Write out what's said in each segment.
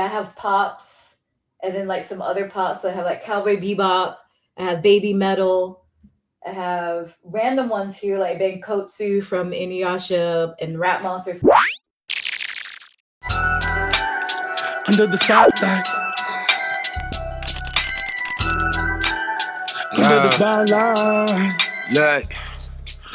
I have pops and then like some other pops. So I have like Cowboy Bebop, I have Baby Metal, I have random ones here like Benkotsu from Inuyasha and Rap Monsters. Under the spotlight, under the spotlight. Look.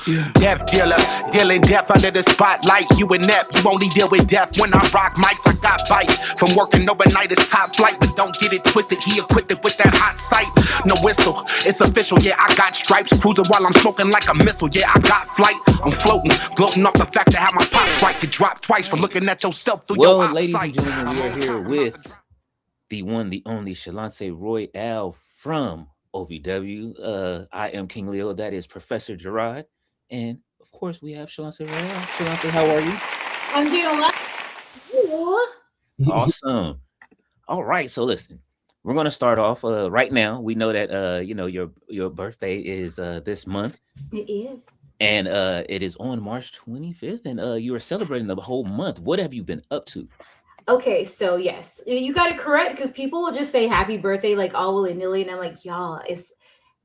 Yeah. Death dealer, dealing death under the spotlight. You inept, you only deal with death when I rock mics. I got bite from working overnight, it's top flight. But don't get it twisted, he equipped it with that hot sight. No whistle, it's official, yeah, I got stripes. Cruising while I'm smoking like a missile, yeah, I got flight. I'm floating, gloating off the fact that how my pops right could drop twice from looking at yourself through your Well, ladies and eyesight. gentlemen, we are here with the one, the only Shaloncé Royale from OVW. I am KingLeo, that is Professor Jarrod. And of course, we have Shaloncé Royale. Shaloncé, how are you? I'm doing well. Awesome. All right, so listen, we're going to start off right now. We know that your birthday is this month. It is. And it is on March 25th, and you are celebrating the whole month. What have you been up to? Okay, so yes, you got it correct because people will just say happy birthday like all willy-nilly, and I'm like, y'all, it's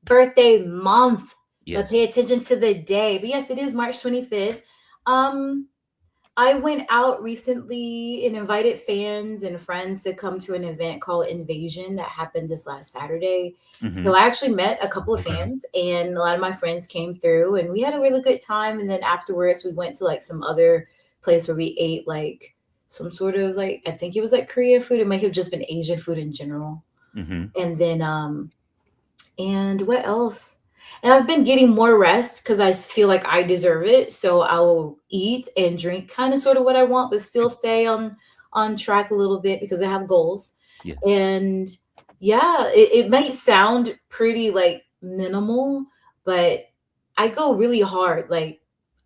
birthday month. Yes. But pay attention to the day. But yes, it is March 25th. I went out recently and invited fans and friends to come to an event called Invasion that happened this last Saturday. Mhm. So I actually met a couple of fans, and a lot of my friends came through, and we had a really good time. And then afterwards, we went to like some other place where we ate like some sort of like, I think it was like Korean food. It might have just been Asian food in general. Mhm. And then, and what else? And I've been getting more rest because I feel like I deserve it. So I will eat and drink kind of sort of what I want, but still stay on track a little bit because I have goals. Yes. And yeah, it might sound pretty like minimal, but I go really hard like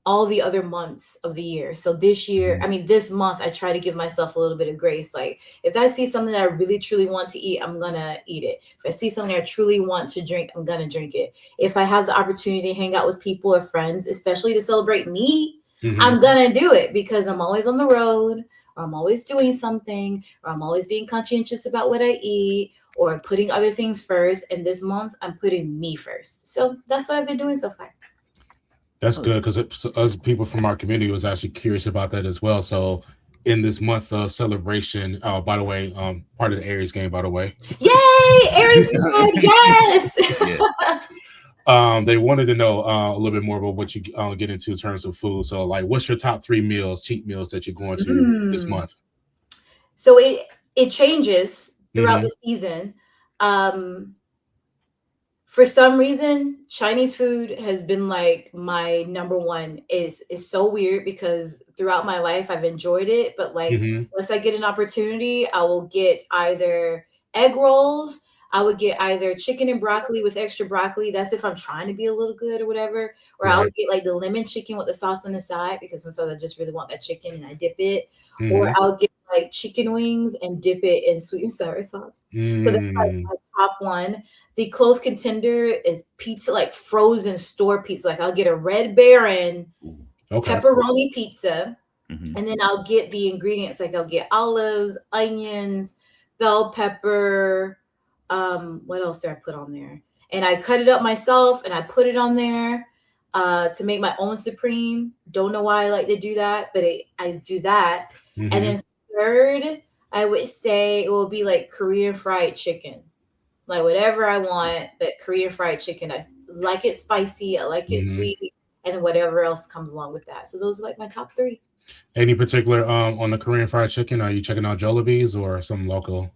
all the other months of the year. So this year, I mean, this month, I try to give myself a little bit of grace. Like if I see something that I really truly want to eat, I'm gonna eat it. If I see something I truly want to drink, I'm gonna drink it. If I have the opportunity to hang out with people or friends, especially to celebrate me, I'm gonna do it because I'm always on the road, or I'm always doing something, or I'm always being conscientious about what I eat, or putting other things first. And this month, I'm putting me first. So that's what I've been doing so far. That's good because us people from our community was actually curious about that as well. So in this month of celebration, by the way, part of the Aries game, by the way. Yay! Aries God, yes! Yes. They wanted to know a little bit more about what you get into in terms of food. So like, what's your top 3 meals, cheat meals that you're going to this month? So it changes throughout the season. For some reason, Chinese food has been like my number one. Is so weird because throughout my life I've enjoyed it, but like once I get an opportunity, I will get either egg rolls, I would get either chicken and broccoli with extra broccoli. That's if I'm trying to be a little good or whatever. Or I would get like the lemon chicken with the sauce on the side because sometimes I just really want that chicken and I dip it. Or I'll get like chicken wings and dip it in sweet and sour sauce. So that's like my top one. The close contender is pizza, like frozen store pizza. Like I'll get a Red Baron pepperoni pizza, and then I'll get the ingredients. Like I'll get olives, onions, bell pepper. What else do I put on there? And I cut it up myself, and I put it on there to make my own supreme. Don't know why I like to do that, but I do that. And then third, I would say it will be like Korean fried chicken. Like whatever I want, but Korean fried chicken. I like it spicy. I like it sweet, and then whatever else comes along with that. So those are like my top 3. Any particular on the Korean fried chicken? Are you checking out Jollibee's or some local?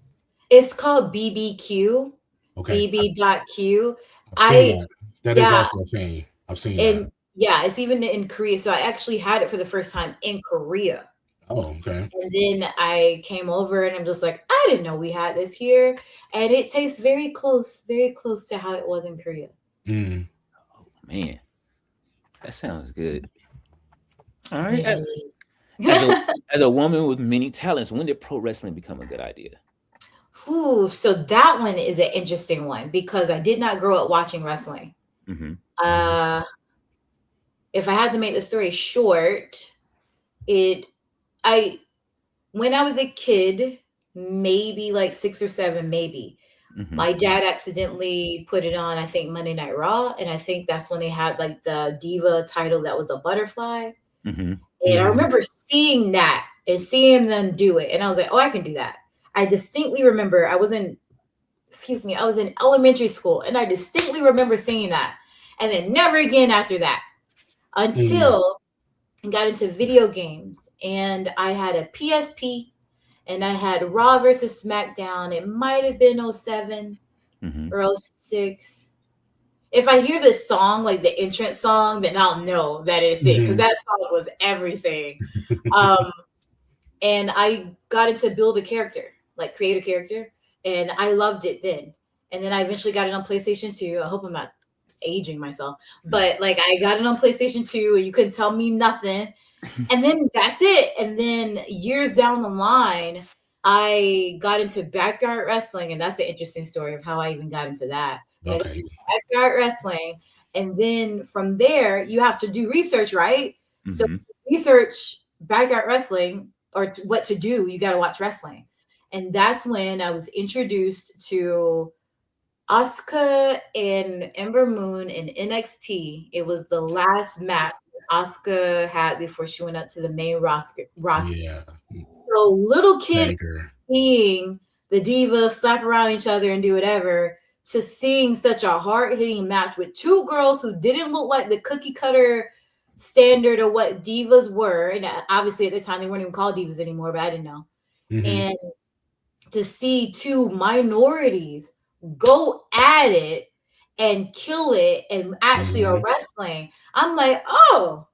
It's called BBQ. Okay. BB.Q. I've seen that. That is also a chain. I've seen that. Yeah, it's even in Korea. So I actually had it for the first time in Korea. Oh, okay. And then I came over and I'm just like, I didn't know we had this here. And it tastes very close to how it was in Korea. Oh, man. That sounds good. All right. As a woman with many talents, when did pro wrestling become a good idea? Ooh, so that one is an interesting one because I did not grow up watching wrestling. If I had to make the story short, when I was a kid, maybe like 6 or 7, maybe. My dad accidentally put it on, I think, Monday Night Raw, and I think that's when they had like the diva title that was a butterfly. And I remember seeing that and seeing them do it, and I was like, oh, I can do that. I distinctly remember I was in elementary school, and I distinctly remember seeing that, and then never again after that, until I got into video games, and I had a PSP, and I had Raw versus SmackDown. It might have been 07 or 06. If I hear this song, like the entrance song, then I'll know that it's it, because that song was everything. And I got into build a character, like create a character, and I loved it then. And then I eventually got it on PlayStation 2. I hope I'm not aging myself, but like I got it on PlayStation 2 and you couldn't tell me nothing. And then that's it. And then years down the line, I got into backyard wrestling, and that's the interesting story of how I even got into that. Okay. Backyard wrestling. And then from there, you have to do research, right? So research backyard wrestling, or what to do, you got to watch wrestling. And that's when I was introduced to Asuka and Ember Moon in NXT. It was the last match Asuka had before she went up to the main roster. Yeah. So little kids seeing the divas slap around each other and do whatever, to seeing such a hard-hitting match with two girls who didn't look like the cookie cutter standard of what divas were. And obviously at the time they weren't even called divas anymore, but I didn't know. And to see two minorities go at it and kill it and actually are wrestling, I'm like, oh,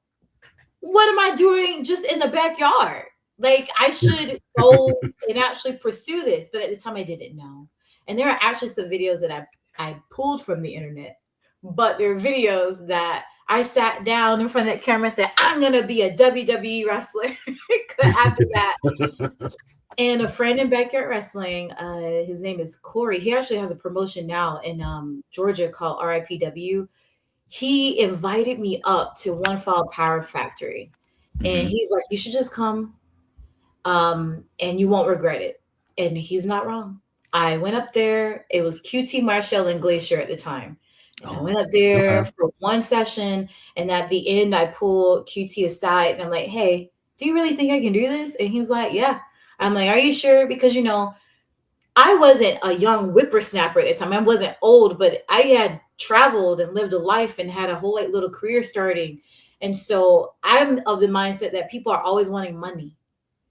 what am I doing just in the backyard? Like, I should go and actually pursue this. But at the time I didn't know. And there are actually some videos that I pulled from the internet, but they're videos that I sat down in front of that camera and said, I'm going to be a WWE wrestler after that. And a friend in backyard wrestling, his name is Corey. He actually has a promotion now in Georgia called RIPW. He invited me up to One Fall Power Factory. And he's like, you should just come and you won't regret it. And he's not wrong. I went up there. It was QT Marshall and Glacier at the time. And I went up there for one session. And at the end, I pulled QT aside and I'm like, hey, do you really think I can do this? And he's like, yeah. I'm like, are you sure? Because, you know, I wasn't a young whippersnapper at the time. I wasn't old, but I had traveled and lived a life and had a whole like little career starting. And so I'm of the mindset that people are always wanting money.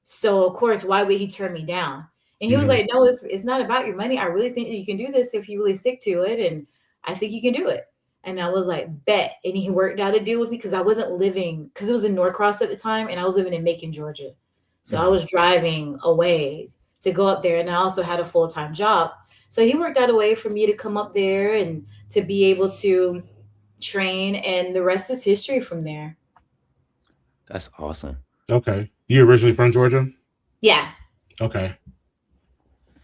So of course, why would he turn me down? And he was like, no, it's not about your money. I really think that you can do this if you really stick to it. And I think you can do it. And I was like, bet. And he worked out a deal with me because I wasn't living, because it was in Norcross at the time. And I was living in Macon, Georgia. So I was driving a ways to go up there. And I also had a full-time job. So he worked out a way for me to come up there and to be able to train. And the rest is history from there. That's awesome. Okay. You originally from Georgia? Yeah. Okay.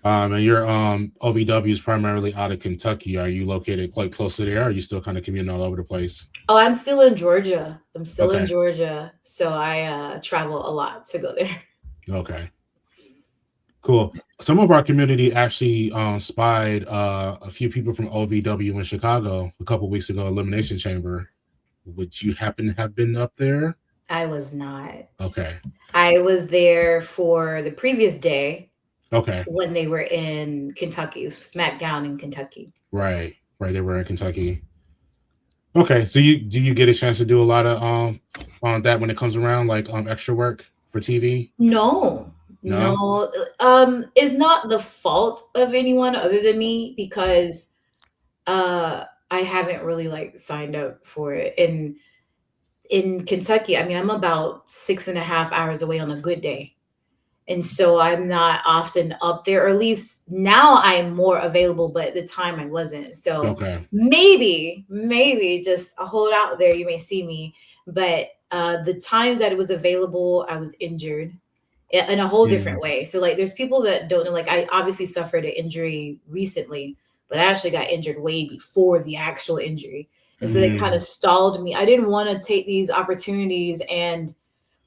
And your OVW is primarily out of Kentucky. Are you located quite close to there? Or are you still kind of commuting all over the place? Oh, I'm still in Georgia. I'm still in Georgia. So I travel a lot to go there. Okay. Cool. Some of our community actually spied a few people from OVW in Chicago a couple weeks ago, Elimination Chamber. Would you happen to have been up there? I was not. Okay. I was there for the previous day. Okay. When they were in Kentucky. It was SmackDown in Kentucky. Right. They were in Kentucky. Okay. So do you get a chance to do a lot of on that when it comes around, like extra work for TV? No. It's not the fault of anyone other than me, because I haven't really like signed up for it. And in Kentucky, I mean, I'm about 6.5 hours away on a good day. And so I'm not often up there, or at least now I'm more available, but at the time I wasn't. So maybe just a hold out there, you may see me. But the times that it was available, I was injured in a whole different way. So like there's people that don't know, like I obviously suffered an injury recently, but I actually got injured way before the actual injury. And so they kind of stalled me. I didn't want to take these opportunities and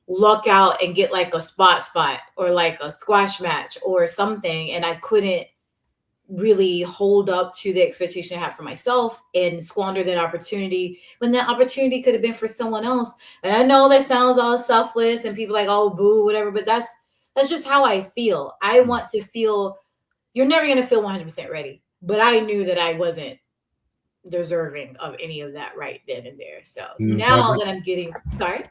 luck out and get like a spot or like a squash match or something, and I couldn't really hold up to the expectation I have for myself and squander that opportunity when that opportunity could have been for someone else. And I know that sounds all selfless and people like, oh, boo, whatever, but that's just how I feel. I want to feel, you're never going to feel 100% ready, but I knew that I wasn't deserving of any of that right then and there. So now that I'm getting, sorry?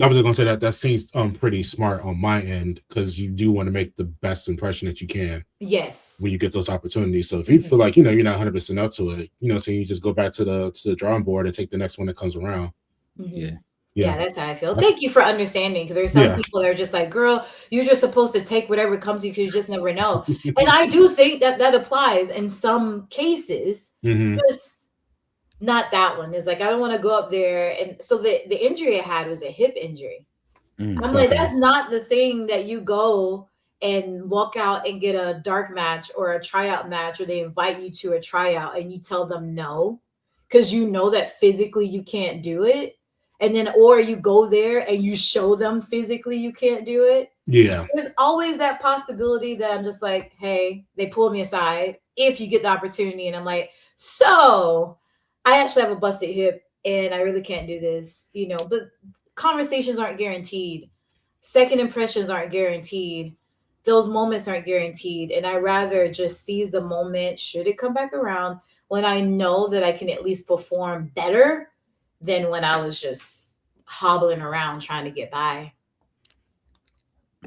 I was just gonna say that seems pretty smart on my end, because you do want to make the best impression that you can. Yes. When you get those opportunities. So if you feel like, you're not 100% up to it, so you just go back to the drawing board and take the next one that comes around. Mm-hmm. Yeah, that's how I feel. Thank you for understanding, because there's some people that are just like, girl, you're just supposed to take whatever comes to you because you just never know. And I do think that applies in some cases. Just not that one. It's like, I don't want to go up there. And so the injury I had was a hip injury. I'm like, that's not the thing that you go and walk out and get a dark match or a tryout match, or they invite you to a tryout and you tell them no, because you know that physically you can't do it. And then, or you go there and you show them physically you can't do it. Yeah. There's always that possibility that I'm just like, hey, they pull me aside if you get the opportunity. And I'm like, so I actually have a busted hip and I really can't do this, but conversations aren't guaranteed. Second impressions aren't guaranteed. Those moments aren't guaranteed. And I rather just seize the moment, should it come back around, when I know that I can at least perform better than when I was just hobbling around trying to get by.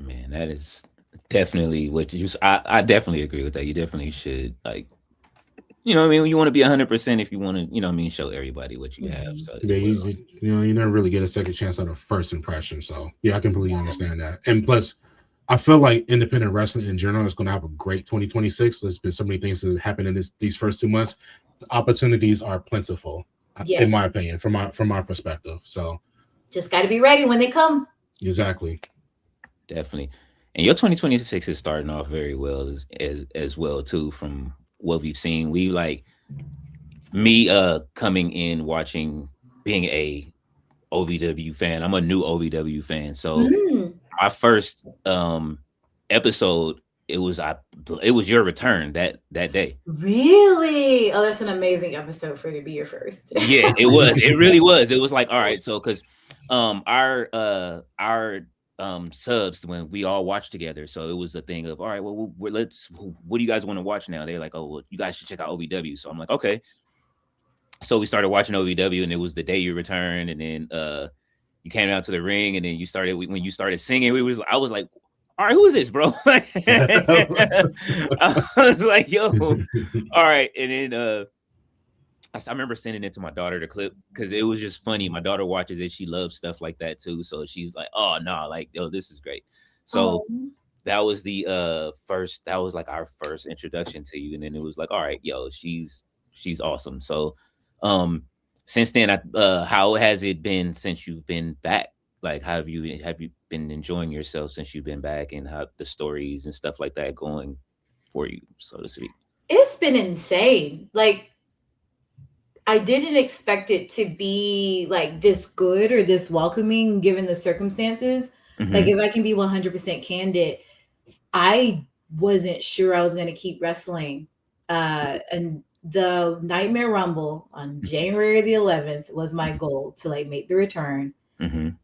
Man, that is definitely what I definitely agree with that. You definitely should, like, you want to be 100% if you want to, show everybody what you have. So yeah, you never really get a second chance on a first impression. So yeah, I completely understand that. And plus, I feel like independent wrestling in general is going to have a great 2026. There's been so many things that happen in these first 2 months. The opportunities are plentiful, in my opinion, from my perspective. So just got to be ready when they come. Exactly. Definitely. And your 2026 is starting off very well as well too, from what we've seen. We like me coming in, watching, being a OVW fan. I'm a new OVW fan. So our first episode, it was your return that day. Really? Oh, that's an amazing episode for it to be your first. Yeah, it was. It really was. It was like, all right, so because our subs, when we all watched together, so it was a thing of, all right, well, what do you guys want to watch now? They're like, oh, well, you guys should check out OVW. So I'm like, okay. So we started watching OVW, and it was the day you returned, and then you came out to the ring, and then when you started singing, I was like, all right, who is this, bro? I was like, yo, all right. And then I remember sending it to my daughter, the clip, because it was just funny. My daughter watches it. She loves stuff like that too. So she's like, oh no, like, yo, this is great. So that was that was like our first introduction to you. And then it was like, all right, yo, she's awesome. So since then, how has it been since you've been back? Like, have you been enjoying yourself since you've been back, and how the stories and stuff like that going for you, so to speak? It's been insane. Like, I didn't expect it to be like this good or this welcoming given the circumstances. Like, if I can be 100% candid, I wasn't sure I was going to keep wrestling. And the Nightmare Rumble on January the 11th was my goal, to like make the return.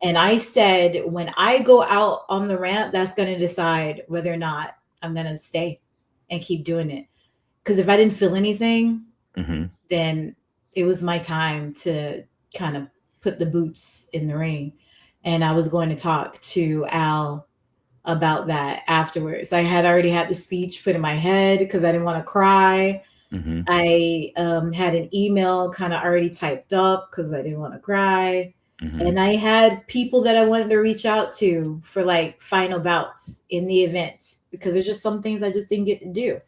And I said, when I go out on the ramp, that's going to decide whether or not I'm going to stay and keep doing it. Because if I didn't feel anything, then it was my time to kind of put the boots in the ring. And I was going to talk to Al about that afterwards. I had already had the speech put in my head because I didn't want to cry. I had an email kind of already typed up because I didn't want to cry. And I had people that I wanted to reach out to for like final bouts in the event, because there's just some things I just didn't get to do.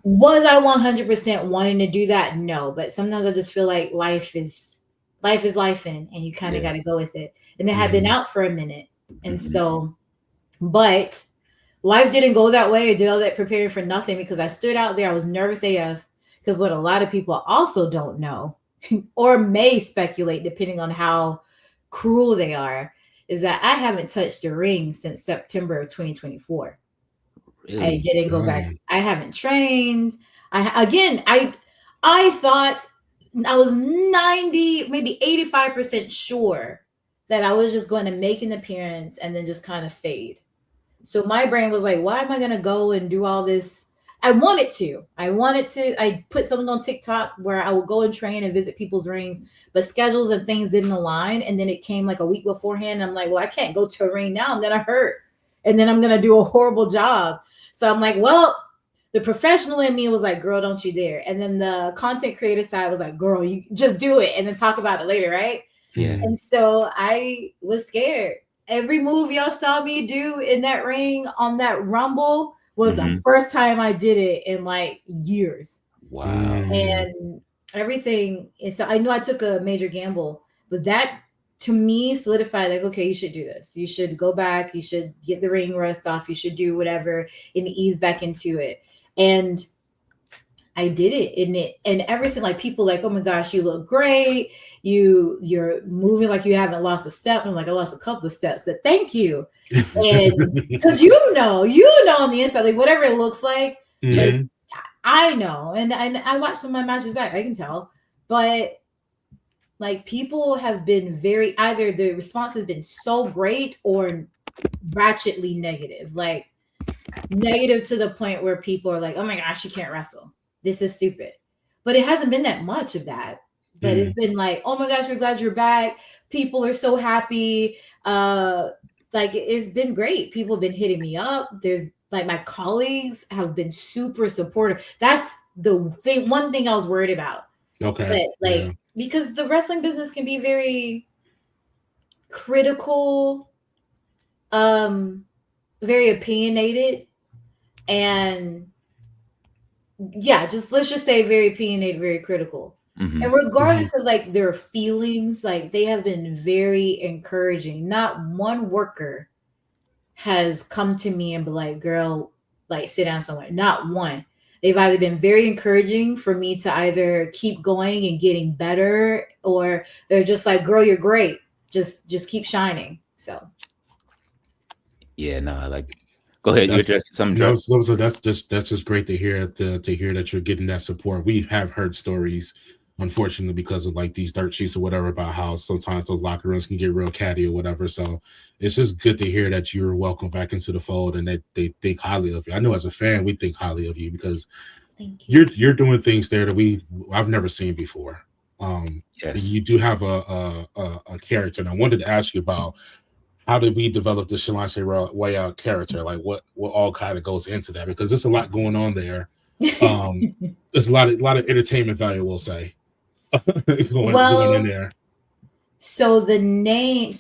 Was I 100% wanting to do that? No, but sometimes I just feel like life is life-ing, and you kind of got to go with it. And it had been out for a minute. And so, but life didn't go that way. I did all that preparing for nothing, because I stood out there. I was nervous AF, because what a lot of people also don't know or may speculate, depending on how cruel they are, is that I haven't touched the ring since September of 2024. Really? I didn't go back. I haven't trained. I thought I was 90, maybe 85% sure that I was just going to make an appearance and then just kind of fade. So my brain was like, why am I going to go and do all this? I wanted to. I put something on TikTok where I would go and train and visit people's rings, but schedules and things didn't align. And then it came like a week beforehand. And I'm like, well, I can't go to a ring now. I'm going to hurt. And then I'm going to do a horrible job. So I'm like, well, the professional in me was like, girl, don't you dare. And then the content creator side was like, girl, you just do it and then talk about it later, right? Yeah. And so I was scared. Every move y'all saw me do in that ring on that Rumble was the first time I did it in like years. Wow. And everything. And so I knew I took a major gamble, but that to me solidified like, okay, you should do this. You should go back. You should get the ring rust off. You should do whatever and ease back into it. And I did it. And ever since, like, people like, oh my gosh, you look great. You're moving like you haven't lost a step. And I'm like, I lost a couple of steps, but thank you. And because you know on the inside, like whatever it looks like, like I know. And I watched some of my matches back, I can tell. But like people have been either the response has been so great or ratchetly negative. Like negative to the point where people are like, oh my gosh, you can't wrestle. This is stupid. But it hasn't been that much of that. But it's been like, oh my gosh, we're glad you're back. People are so happy. Like it's been great. People have been hitting me up. There's like my colleagues have been super supportive. That's the thing. One thing I was worried about. Okay. But like because the wrestling business can be very critical, very opinionated, and let's just say very opinionated, very critical. And regardless of like their feelings, like they have been very encouraging. Not one worker has come to me and be like, girl, like sit down somewhere. Not one. They've either been very encouraging for me to either keep going and getting better, or they're just like, girl, you're great. Just keep shining. So yeah, no, like go ahead. You address some. That's just great to hear that you're getting that support. We have heard stories, unfortunately, because of like these dirt sheets or whatever, about how sometimes those locker rooms can get real catty or whatever. So it's just good to hear that you're welcome back into the fold and that they think highly of you. I know as a fan, we think highly of you because you're doing things there that I've never seen before. Yes. You do have a character, and I wanted to ask you about how did we develop the Shaloncé way out character? Like what all kind of goes into that? Because there's a lot going on there. There's a lot of entertainment value, we'll say. going in there. So the name,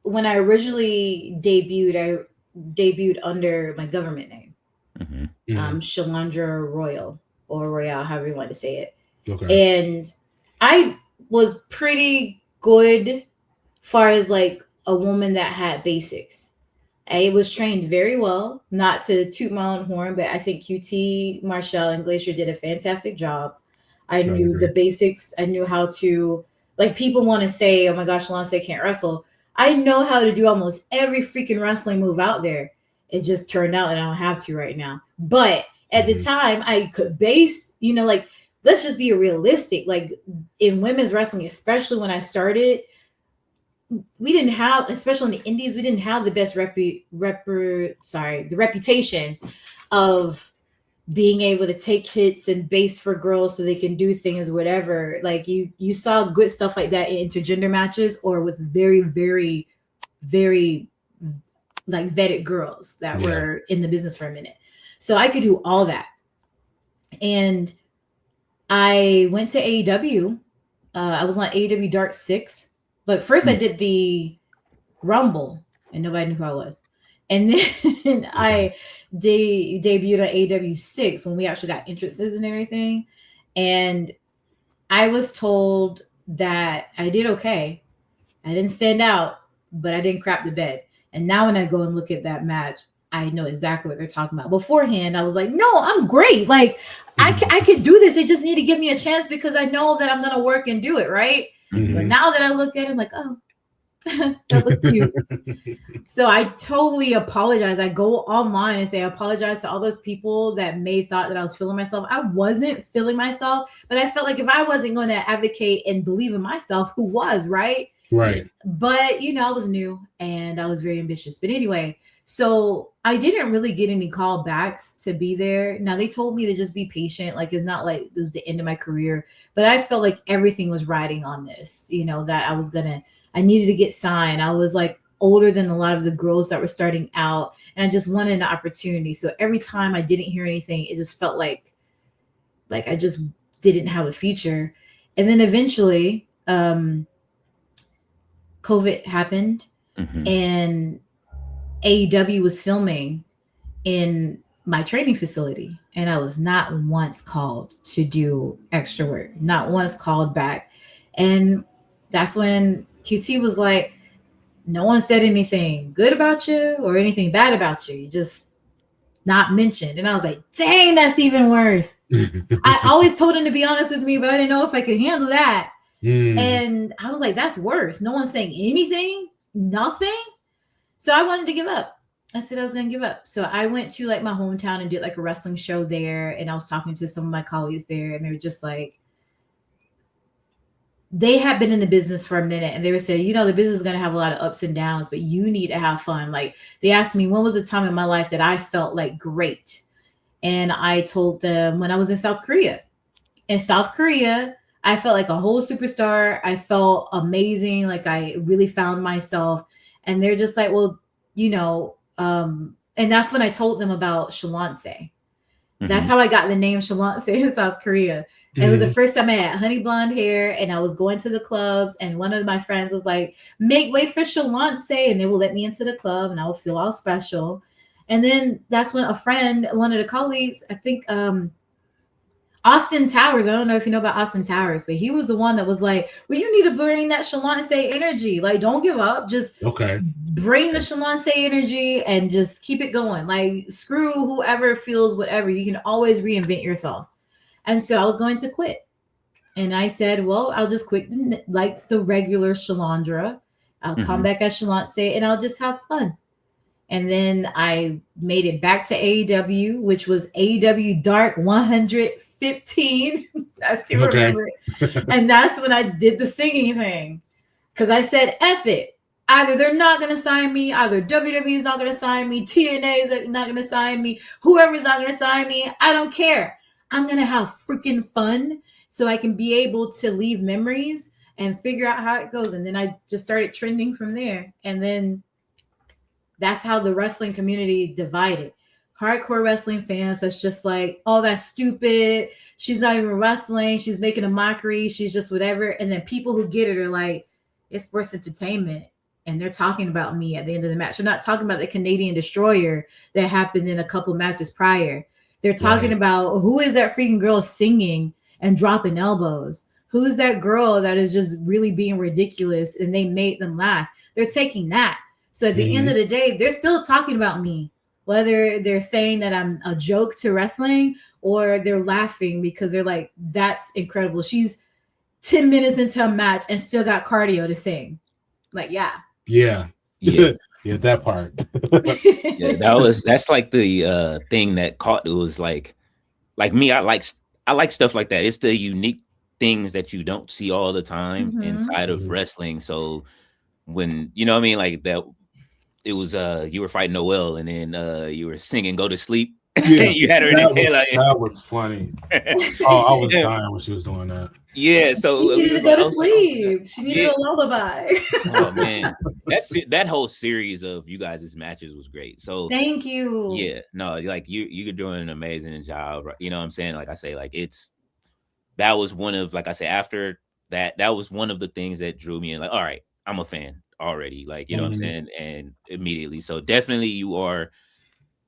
when I originally debuted, I debuted under my government name, Shalandra Royal or Royale, however you want to say it. Okay. And I was pretty good far as like a woman that had basics. I was trained very well, not to toot my own horn, but I think QT, Marshall, and Glacier did a fantastic job. I knew the basics. I knew how to, like, people want to say, oh my gosh, Shaloncé can't wrestle. I know how to do almost every freaking wrestling move out there. It just turned out that I don't have to right now. But at the time, I could base, like, let's just be realistic. Like, in women's wrestling, especially when I started, we didn't have, especially in the indies, we didn't have the best the reputation of being able to take hits and base for girls so they can do things, whatever. Like you saw good stuff like that in intergender matches or with very, very, very like vetted girls that were in the business for a minute. So I could do all that. And I went to AEW. I was on AEW Dark 6. But first I did the Rumble and nobody knew who I was. And then I debuted at AEW 6 when we actually got entrances and everything. And I was told that I did okay. I didn't stand out, but I didn't crap the bed. And now when I go and look at that match, I know exactly what they're talking about. Beforehand, I was like, no, I'm great. Like, I could do this. They just need to give me a chance because I know that I'm going to work and do it, right? But now that I look at it, I'm like, oh, That was cute. So I totally apologize. I go online and say I apologize to all those people that may thought that I was feeling myself. I wasn't feeling myself, but I felt like if I wasn't going to advocate and believe in myself, who was, right? Right. But I was new and I was very ambitious. But anyway, so I didn't really get any callbacks to be there. Now they told me to just be patient. Like it's not like it was the end of my career, but I felt like everything was riding on this, that I needed to get signed. I was like older than a lot of the girls that were starting out, and I just wanted an opportunity. So every time I didn't hear anything, it just felt like I just didn't have a future. And then eventually, COVID happened, and AEW was filming in my training facility, and I was not once called to do extra work, not once called back. And that's when QT was like, no one said anything good about you or anything bad about you. You just not mentioned. And I was like, dang, that's even worse. I always told him to be honest with me, but I didn't know if I could handle that. And I was like, that's worse. No one's saying anything, nothing. So I wanted to give up. I said I was going to give up. So I went to like my hometown and did like a wrestling show there. And I was talking to some of my colleagues there, and they were just like, they had been in the business for a minute, and they were saying, the business is going to have a lot of ups and downs, but you need to have fun. Like they asked me, when was the time in my life that I felt like great? And I told them when I was in South Korea. In South Korea, I felt like a whole superstar. I felt amazing. Like I really found myself. And they're just like, well, and that's when I told them about Shaloncé. That's how I got the name Shaloncé in South Korea. It was the first time I had honey blonde hair, and I was going to the clubs, and one of my friends was like, make way for Shaloncé, and they will let me into the club, and I will feel all special. And then that's when a friend, one of the colleagues, I think Austin Towers, I don't know if you know about Austin Towers, but he was the one that was like, well, you need to bring that Shaloncé energy. Like, don't give up. Just bring the Shaloncé energy and just keep it going. Like, screw whoever feels whatever. You can always reinvent yourself. And so I was going to quit. And I said, well, I'll just quit like the regular Shalandra. I'll come back as Shaloncé and I'll just have fun. And then I made it back to AEW, which was AEW Dark 115. I still remember it. And that's when I did the singing thing. Because I said, F it. Either they're not going to sign me, either WWE is not going to sign me, TNA is not going to sign me, whoever's not going to sign me, I don't care. I'm going to have freaking fun so I can be able to leave memories and figure out how it goes. And then I just started trending from there. And then that's how the wrestling community divided. Hardcore wrestling fans, that's just like, oh, that's stupid. She's not even wrestling. She's making a mockery. She's just whatever. And then people who get it are like, it's sports entertainment. And they're talking about me at the end of the match. They're not talking about the Canadian Destroyer that happened in a couple matches prior. They're talking about who is that freaking girl singing and dropping elbows? Who is that girl that is just really being ridiculous and they made them laugh? They're taking that. So at the end of the day, they're still talking about me, whether they're saying that I'm a joke to wrestling or they're laughing because they're like, that's incredible. She's 10 minutes into a match and still got cardio to sing. Like, yeah. Yeah, that part. That's like the thing that caught. It was like me, I like stuff like that. It's the unique things that you don't see all the time inside of wrestling. So when like that, it was you were fighting Noelle and then you were singing "Go to Sleep." Yeah, you had her in that was funny. Oh, I was dying when she was doing that. Yeah, so she needed to go to sleep. She needed a lullaby. Oh man, that whole series of you guys' matches was great. So thank you. Yeah, no, like you're doing an amazing job. You know what I'm saying? Like I say, like that was one of, like I say, after that was one of the things that drew me in. Like, all right, I'm a fan already. Like, you know what I'm saying? And immediately, so definitely you are.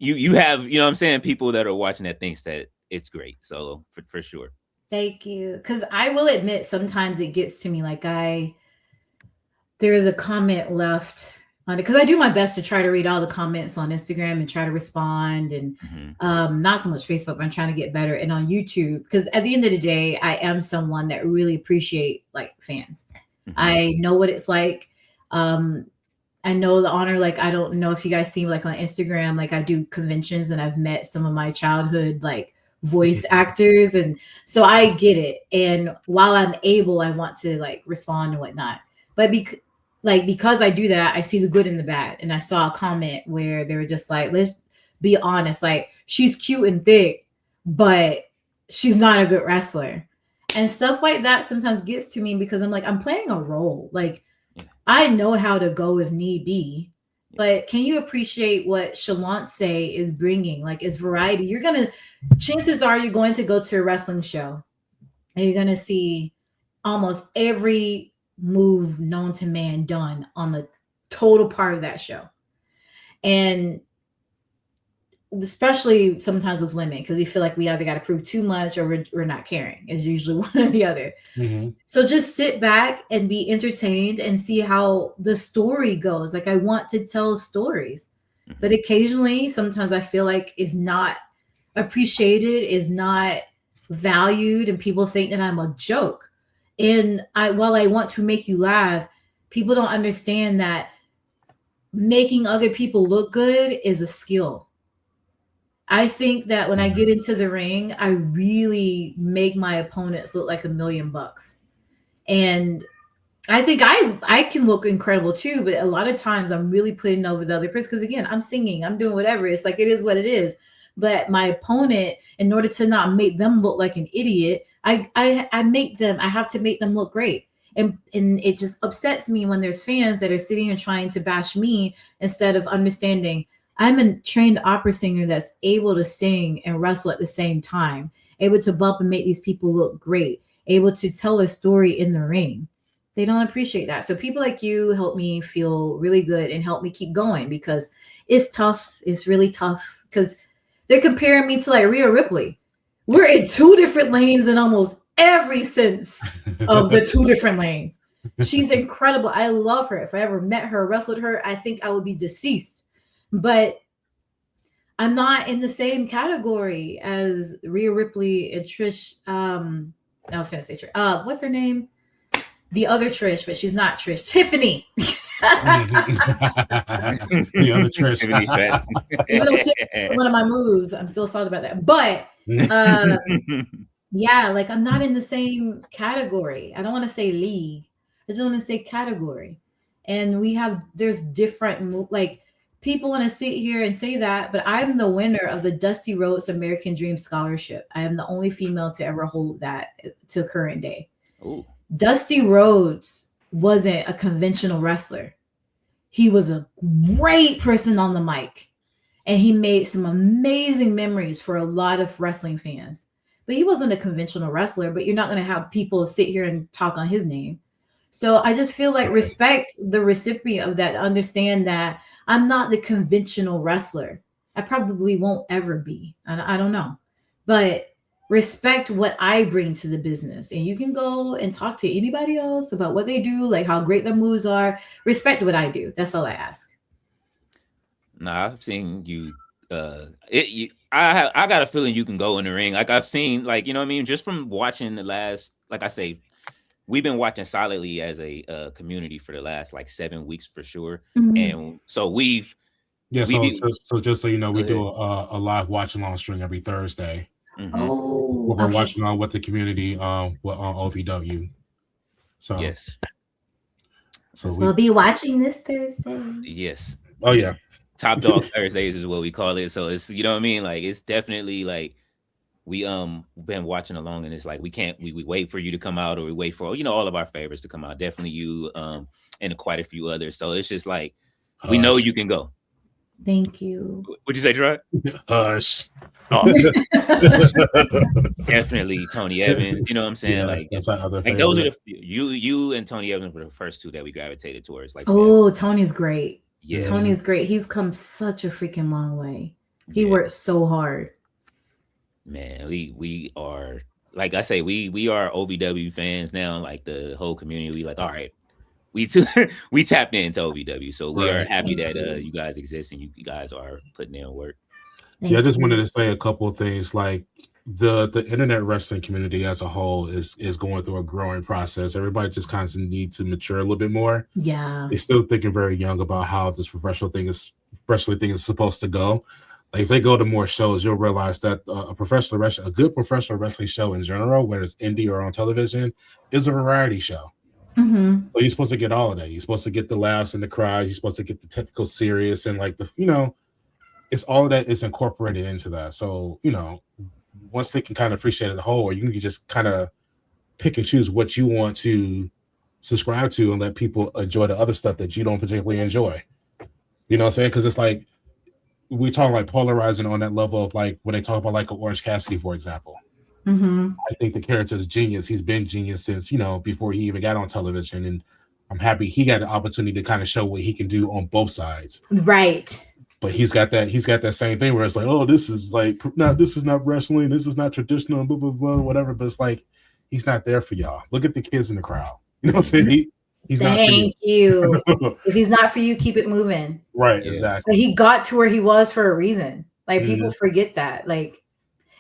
You have, you know what I'm saying, people that are watching that thinks that it's great. So for sure. Thank you. Because I will admit sometimes it gets to me. Like there is a comment left on it. Because I do my best to try to read all the comments on Instagram and try to respond. And not so much Facebook, but I'm trying to get better. And on YouTube. Because at the end of the day, I am someone that really appreciate like fans. I know what it's like. I know the honor, like, I don't know if you guys see like on Instagram, like I do conventions and I've met some of my childhood like voice actors. And so I get it. And while I'm able, I want to like respond and whatnot. But because I do that, I see the good and the bad. And I saw a comment where they were just like, let's be honest, like she's cute and thick, but she's not a good wrestler. And stuff like that sometimes gets to me because I'm like, I'm playing a role. Like, I know how to go if need be, but can you appreciate what Shaloncé is bringing? Like, it's variety. Chances are you're going to go to a wrestling show and you're going to see almost every move known to man done on the total part of that show. And especially sometimes with women, because we feel like we either got to prove too much or we're not caring. It's usually one or the other. Mm-hmm. So just sit back and be entertained and see how the story goes. Like, I want to tell stories, but occasionally, sometimes I feel like is not appreciated, is not valued, and people think that I'm a joke. And while I want to make you laugh, people don't understand that making other people look good is a skill. I think that when I get into the ring, I really make my opponents look like $1 million. And I think I can look incredible too, but a lot of times I'm really putting over the other person because, again, I'm singing, I'm doing whatever. It's like, it is what it is. But my opponent, in order to not make them look like an idiot, I have to make them look great. And it just upsets me when there's fans that are sitting and trying to bash me instead of understanding I'm a trained opera singer that's able to sing and wrestle at the same time, able to bump and make these people look great, able to tell a story in the ring. They don't appreciate that. So people like you help me feel really good and help me keep going because it's tough. It's really tough because they're comparing me to like Rhea Ripley. We're in 2 different lanes in almost every sense of the 2 different lanes. She's incredible. I love her. If I ever met her, wrestled her, I think I would be deceased. But I'm not in the same category as Rhea Ripley and Trish. No, I'm gonna say Trish. What's her name? The other Trish, but she's not Trish. Tiffany. The other Trish. Even though Tiffany, one of my moves, I'm still salty about that. But yeah, like I'm not in the same category. I don't want to say league. I just want to say category. And there's different like. People want to sit here and say that, but I'm the winner of the Dusty Rhodes American Dream Scholarship. I am the only female to ever hold that to current day. Ooh. Dusty Rhodes wasn't a conventional wrestler. He was a great person on the mic, and he made some amazing memories for a lot of wrestling fans. But he wasn't a conventional wrestler, but you're not going to have people sit here and talk on his name. So I just feel like respect the recipient of that, understand that I'm not the conventional wrestler. I probably won't ever be. I don't know. But respect what I bring to the business. And you can go and talk to anybody else about what they do, like how great their moves are. Respect what I do. That's all I ask. Nah, I've seen you. I got a feeling you can go in the ring. Like I've seen, like, you know what I mean? Just from watching the last, like I say, we've been watching solidly as a community for the last like 7 weeks for sure. Mm-hmm. And so so just so you know, we do a live watch along stream every Thursday. Mm-hmm. Oh, we're watching on with the community on OVW. So yes. So we'll be watching this Thursday. Yes. Oh yeah. Top Dog Thursdays is what we call it. So it's, you know what I mean? Like it's definitely like we been watching along, and it's like we wait for you to come out, or we wait for, you know, all of our favorites to come out. Definitely you and quite a few others. So it's just like we know you can go. Thank you. What'd you say, Jarrod? Hush. Oh. Definitely Tony Evans. You know what I'm saying? Yeah, like that's our other favorite. Those are you and Tony Evans were the first 2 that we gravitated towards. Like, oh, Tony's great. Yeah, Tony's great. He's come such a freaking long way. He worked so hard. Man, we are, like I say, we are OVW fans now. Like the whole community, we like, all right, we tapped into OVW, so we are happy that you guys exist and you guys are putting in work. I just wanted to say a couple of things. Like, the internet wrestling community as a whole is going through a growing process. Everybody just kind of needs to mature a little bit more. Yeah. They're still thinking very young about how this wrestling thing is supposed to go. Like if they go to more shows, you'll realize that a good professional wrestling show in general, whether it's indie or on television, is a variety show. Mm-hmm. So you're supposed to get all of that. You're supposed to get the laughs and the cries. You're supposed to get the technical serious and like it's all of that is incorporated into that. So, once they can kind of appreciate it the whole, you can just kind of pick and choose what you want to subscribe to and let people enjoy the other stuff that you don't particularly enjoy. You know what I'm saying? Because it's like we talk like polarizing on that level of like when they talk about like Orange Cassidy, for example. Mm-hmm. I think the character is genius. He's been genius since, before he even got on television. And I'm happy he got the opportunity to kind of show what he can do on both sides. Right. But he's got that same thing where it's like, oh, this is not wrestling, this is not traditional, blah, blah, blah, whatever. But it's like, he's not there for y'all. Look at the kids in the crowd. You know what I'm saying? He's not for you. If he's not for you, keep it moving. Right, yes. Exactly. But he got to where he was for a reason. Like people forget that. Like,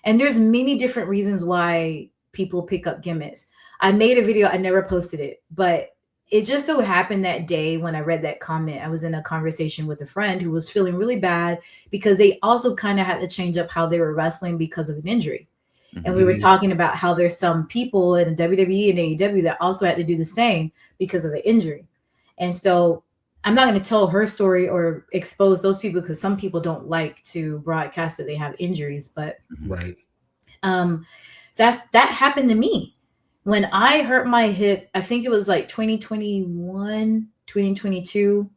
and there's many different reasons why people pick up gimmicks. I made a video, I never posted it, but it just so happened that day when I read that comment, I was in a conversation with a friend who was feeling really bad because they also kind of had to change up how they were wrestling because of an injury. Mm-hmm. And we were talking about how there's some people in WWE and AEW that also had to do the same because of the injury. And so I'm not going to tell her story or expose those people because some people don't like to broadcast that they have injuries, but right. That happened to me. When I hurt my hip, I think it was like 2021, 2022.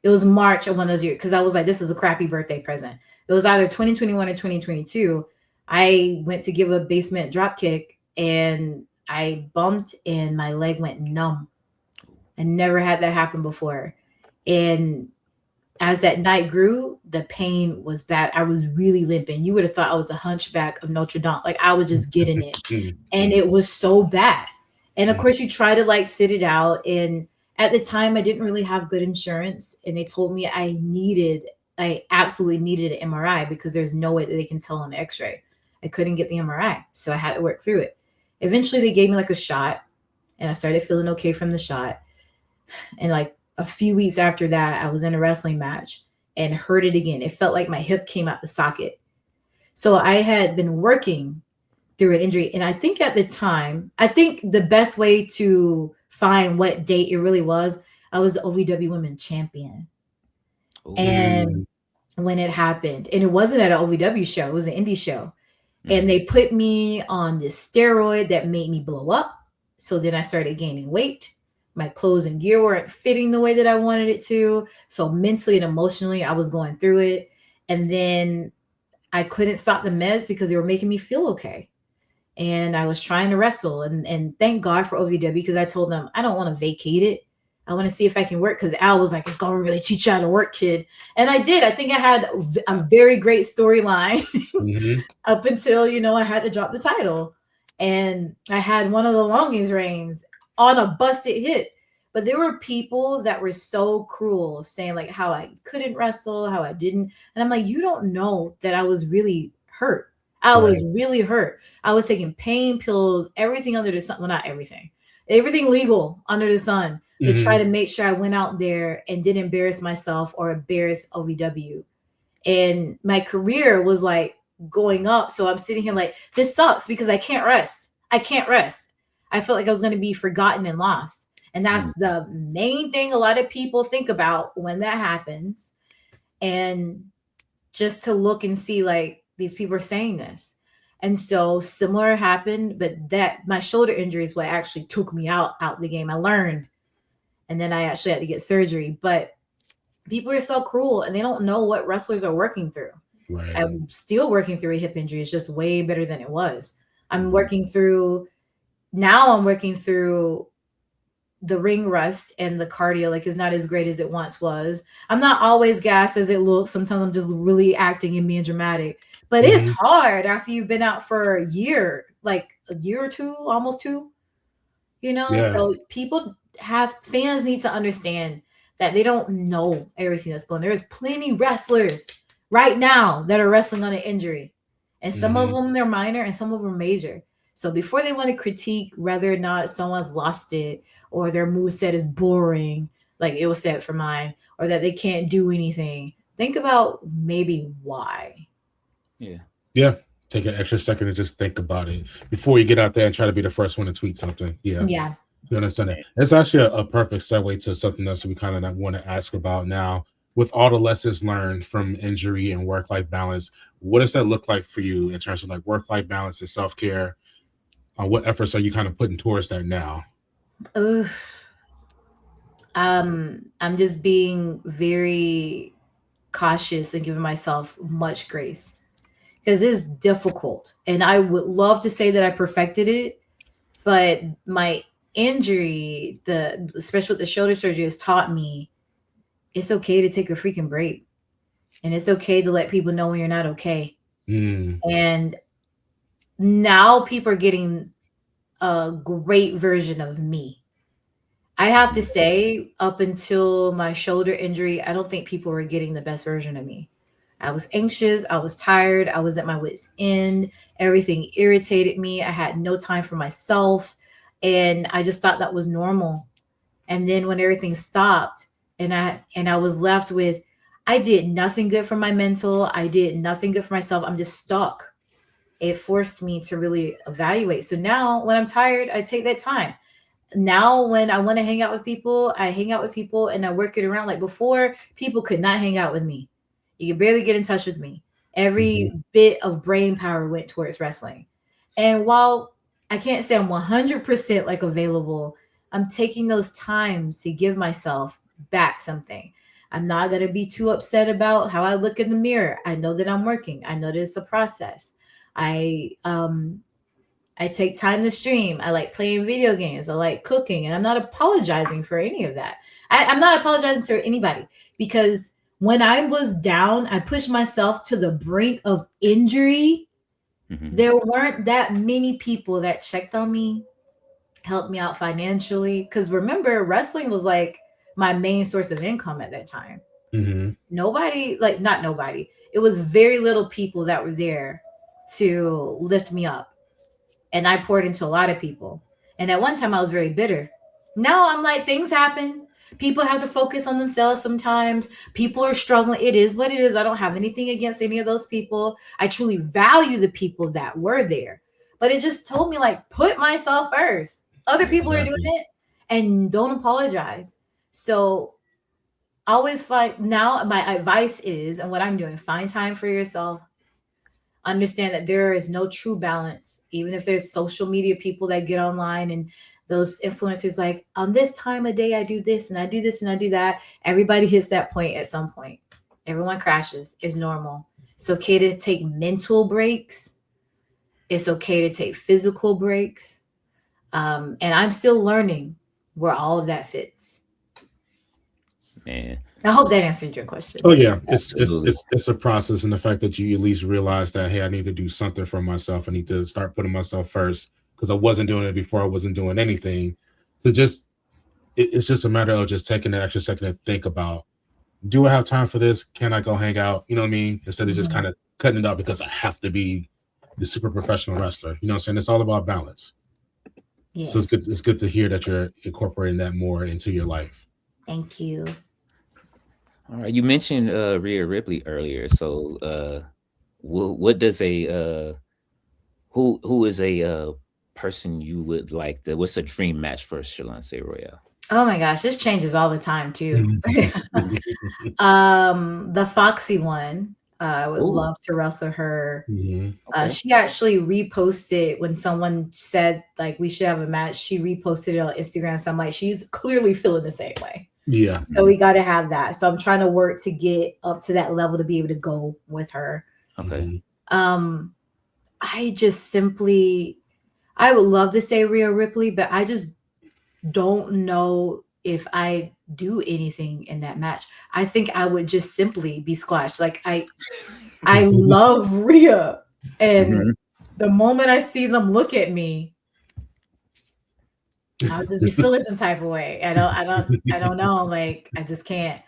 It was March of one of those years because I was like, this is a crappy birthday present. It was either 2021 or 2022. I went to give a basement drop kick and I bumped and my leg went numb. I never had that happen before. And as that night grew, the pain was bad. I was really limping. You would have thought I was the hunchback of Notre Dame. Like I was just getting it. And it was so bad. And of course you try to like sit it out. And at the time I didn't really have good insurance. And they told me I absolutely needed an MRI because there's no way that they can tell on the x-ray. I couldn't get the MRI. So I had to work through it. Eventually they gave me like a shot and I started feeling okay from the shot. And like a few weeks after that, I was in a wrestling match and hurt it again. It felt like my hip came out the socket. So I had been working through an injury. And I think at the time, the best way to find what date it really was, I was the OVW Women's Champion. Ooh. And when it happened, and it wasn't at an OVW show, it was an indie show. And they put me on this steroid that made me blow up. So then I started gaining weight. My clothes and gear weren't fitting the way that I wanted it to. So mentally and emotionally, I was going through it. And then I couldn't stop the meds because they were making me feel okay. And I was trying to wrestle. And thank God for OVW because I told them, I don't want to vacate it. I want to see if I can work because Al was like, it's going to really teach you how to work, kid. And I did. I think I had a very great storyline up until, I had to drop the title. And I had one of the longest reigns on a busted hip. But there were people that were so cruel saying like how I couldn't wrestle, how I didn't. And I'm like, you don't know that I was really hurt. I was really hurt. I was taking pain pills, everything under the sun. Well, not everything. Everything legal under the sun to try to make sure I went out there and didn't embarrass myself or embarrass OVW. And my career was like going up. So I'm sitting here like, this sucks because I can't rest. I felt like I was going to be forgotten and lost. And that's the main thing a lot of people think about when that happens. And just to look and see like these people are saying this. And so similar happened, but that my shoulder injury is what actually took me out the game. I learned. And then I actually had to get surgery. But people are so cruel and they don't know what wrestlers are working through. Right. I'm still working through a hip injury. It's just way better than it was. I'm working through the ring rust and the cardio, like is not as great as it once was. I'm not always gassed as it looks. Sometimes I'm just really acting and being dramatic, but it's hard after you've been out for a year, like a year or two, almost two, So fans need to understand that they don't know everything that's going on. There's plenty wrestlers right now that are wrestling on an injury And some of them, they're minor and some of them are major. So before they want to critique whether or not someone's lost it or their moveset is boring, like it was said for mine, or that they can't do anything, think about maybe why. Yeah. Take an extra second to just think about it before you get out there and try to be the first one to tweet something. Yeah. You understand that? It's actually a perfect segue to something else we kind of want to ask about now. With all the lessons learned from injury and work-life balance, what does that look like for you in terms of like work-life balance and self-care? What efforts are you kind of putting towards that now? I'm just being very cautious and giving myself much grace because it's difficult. And I would love to say that I perfected it, but my injury, especially with the shoulder surgery, has taught me it's okay to take a freaking break. And it's okay to let people know when you're not okay. And now people are getting a great version of me. I have to say, up until my shoulder injury, I don't think people were getting the best version of me. I was anxious. I was tired. I was at my wit's end. Everything irritated me. I had no time for myself. And I just thought that was normal. And then when everything stopped and I was left with, I did nothing good for my mental. I did nothing good for myself. I'm just stuck. It forced me to really evaluate. So now when I'm tired, I take that time. Now when I want to hang out with people, I hang out with people and I work it around. Like before, people could not hang out with me. You could barely get in touch with me. Every bit of brain power went towards wrestling. And while I can't say I'm 100% like available, I'm taking those times to give myself back something. I'm not going to be too upset about how I look in the mirror. I know that I'm working. I know that it's a process. I take time to stream. I like playing video games. I like cooking. And I'm not apologizing for any of that. I'm not apologizing to anybody because when I was down, I pushed myself to the brink of injury. There weren't that many people that checked on me, helped me out financially. Because remember, wrestling was like my main source of income at that time. Nobody, like not nobody. It was very little people that were there to lift me up. And I poured into a lot of people. And at one time I was very bitter. Now I'm like, things happen. People have to focus on themselves sometimes. People are struggling. It is what it is. I don't have anything against any of those people. I truly value the people that were there. But it just told me, like, put myself first. Other people are doing it and don't apologize. So always find, now my advice is, and what I'm doing, find time for yourself. Understand that there is no true balance. Even if there's social media people that get online and those influencers like, on this time of day, I do this and I do this and I do that. Everybody hits that point at some point. Everyone crashes. It's normal. It's okay to take mental breaks. It's okay to take physical breaks. And I'm still learning where all of that fits. Man. I hope that answered your question. Oh yeah, it's a process, and the fact that you at least realize that, hey, I need to do something for myself. I need to start putting myself first because I wasn't doing it before. I wasn't doing anything. It's just a matter of just taking that extra second to think about, do I have time for this? Can I go hang out? You know what I mean? Instead of just kind of cutting it out because I have to be the super professional wrestler. You know what I'm saying? It's all about balance. Yeah. So it's good to hear that you're incorporating that more into your life. Thank you. All right, you mentioned Rhea Ripley earlier. So, what does a who is a person you would like? What's a dream match for Shaloncé Royale? Oh my gosh, this changes all the time too. The Foxy one, I would love to wrestle her. Okay. She actually reposted when someone said like we should have a match. She reposted it on Instagram. So I'm like, she's clearly feeling the same way. Yeah. So we got to have that. So I'm trying to work to get up to that level to be able to go with her. Okay. I just simply, I would love to say Rhea Ripley, but I just don't know if I do anything in that match. I think I would just simply be squashed. Like I love Rhea, and the moment I see them look at me, I'll just be feeling some type of way. I don't know. Like I just can't.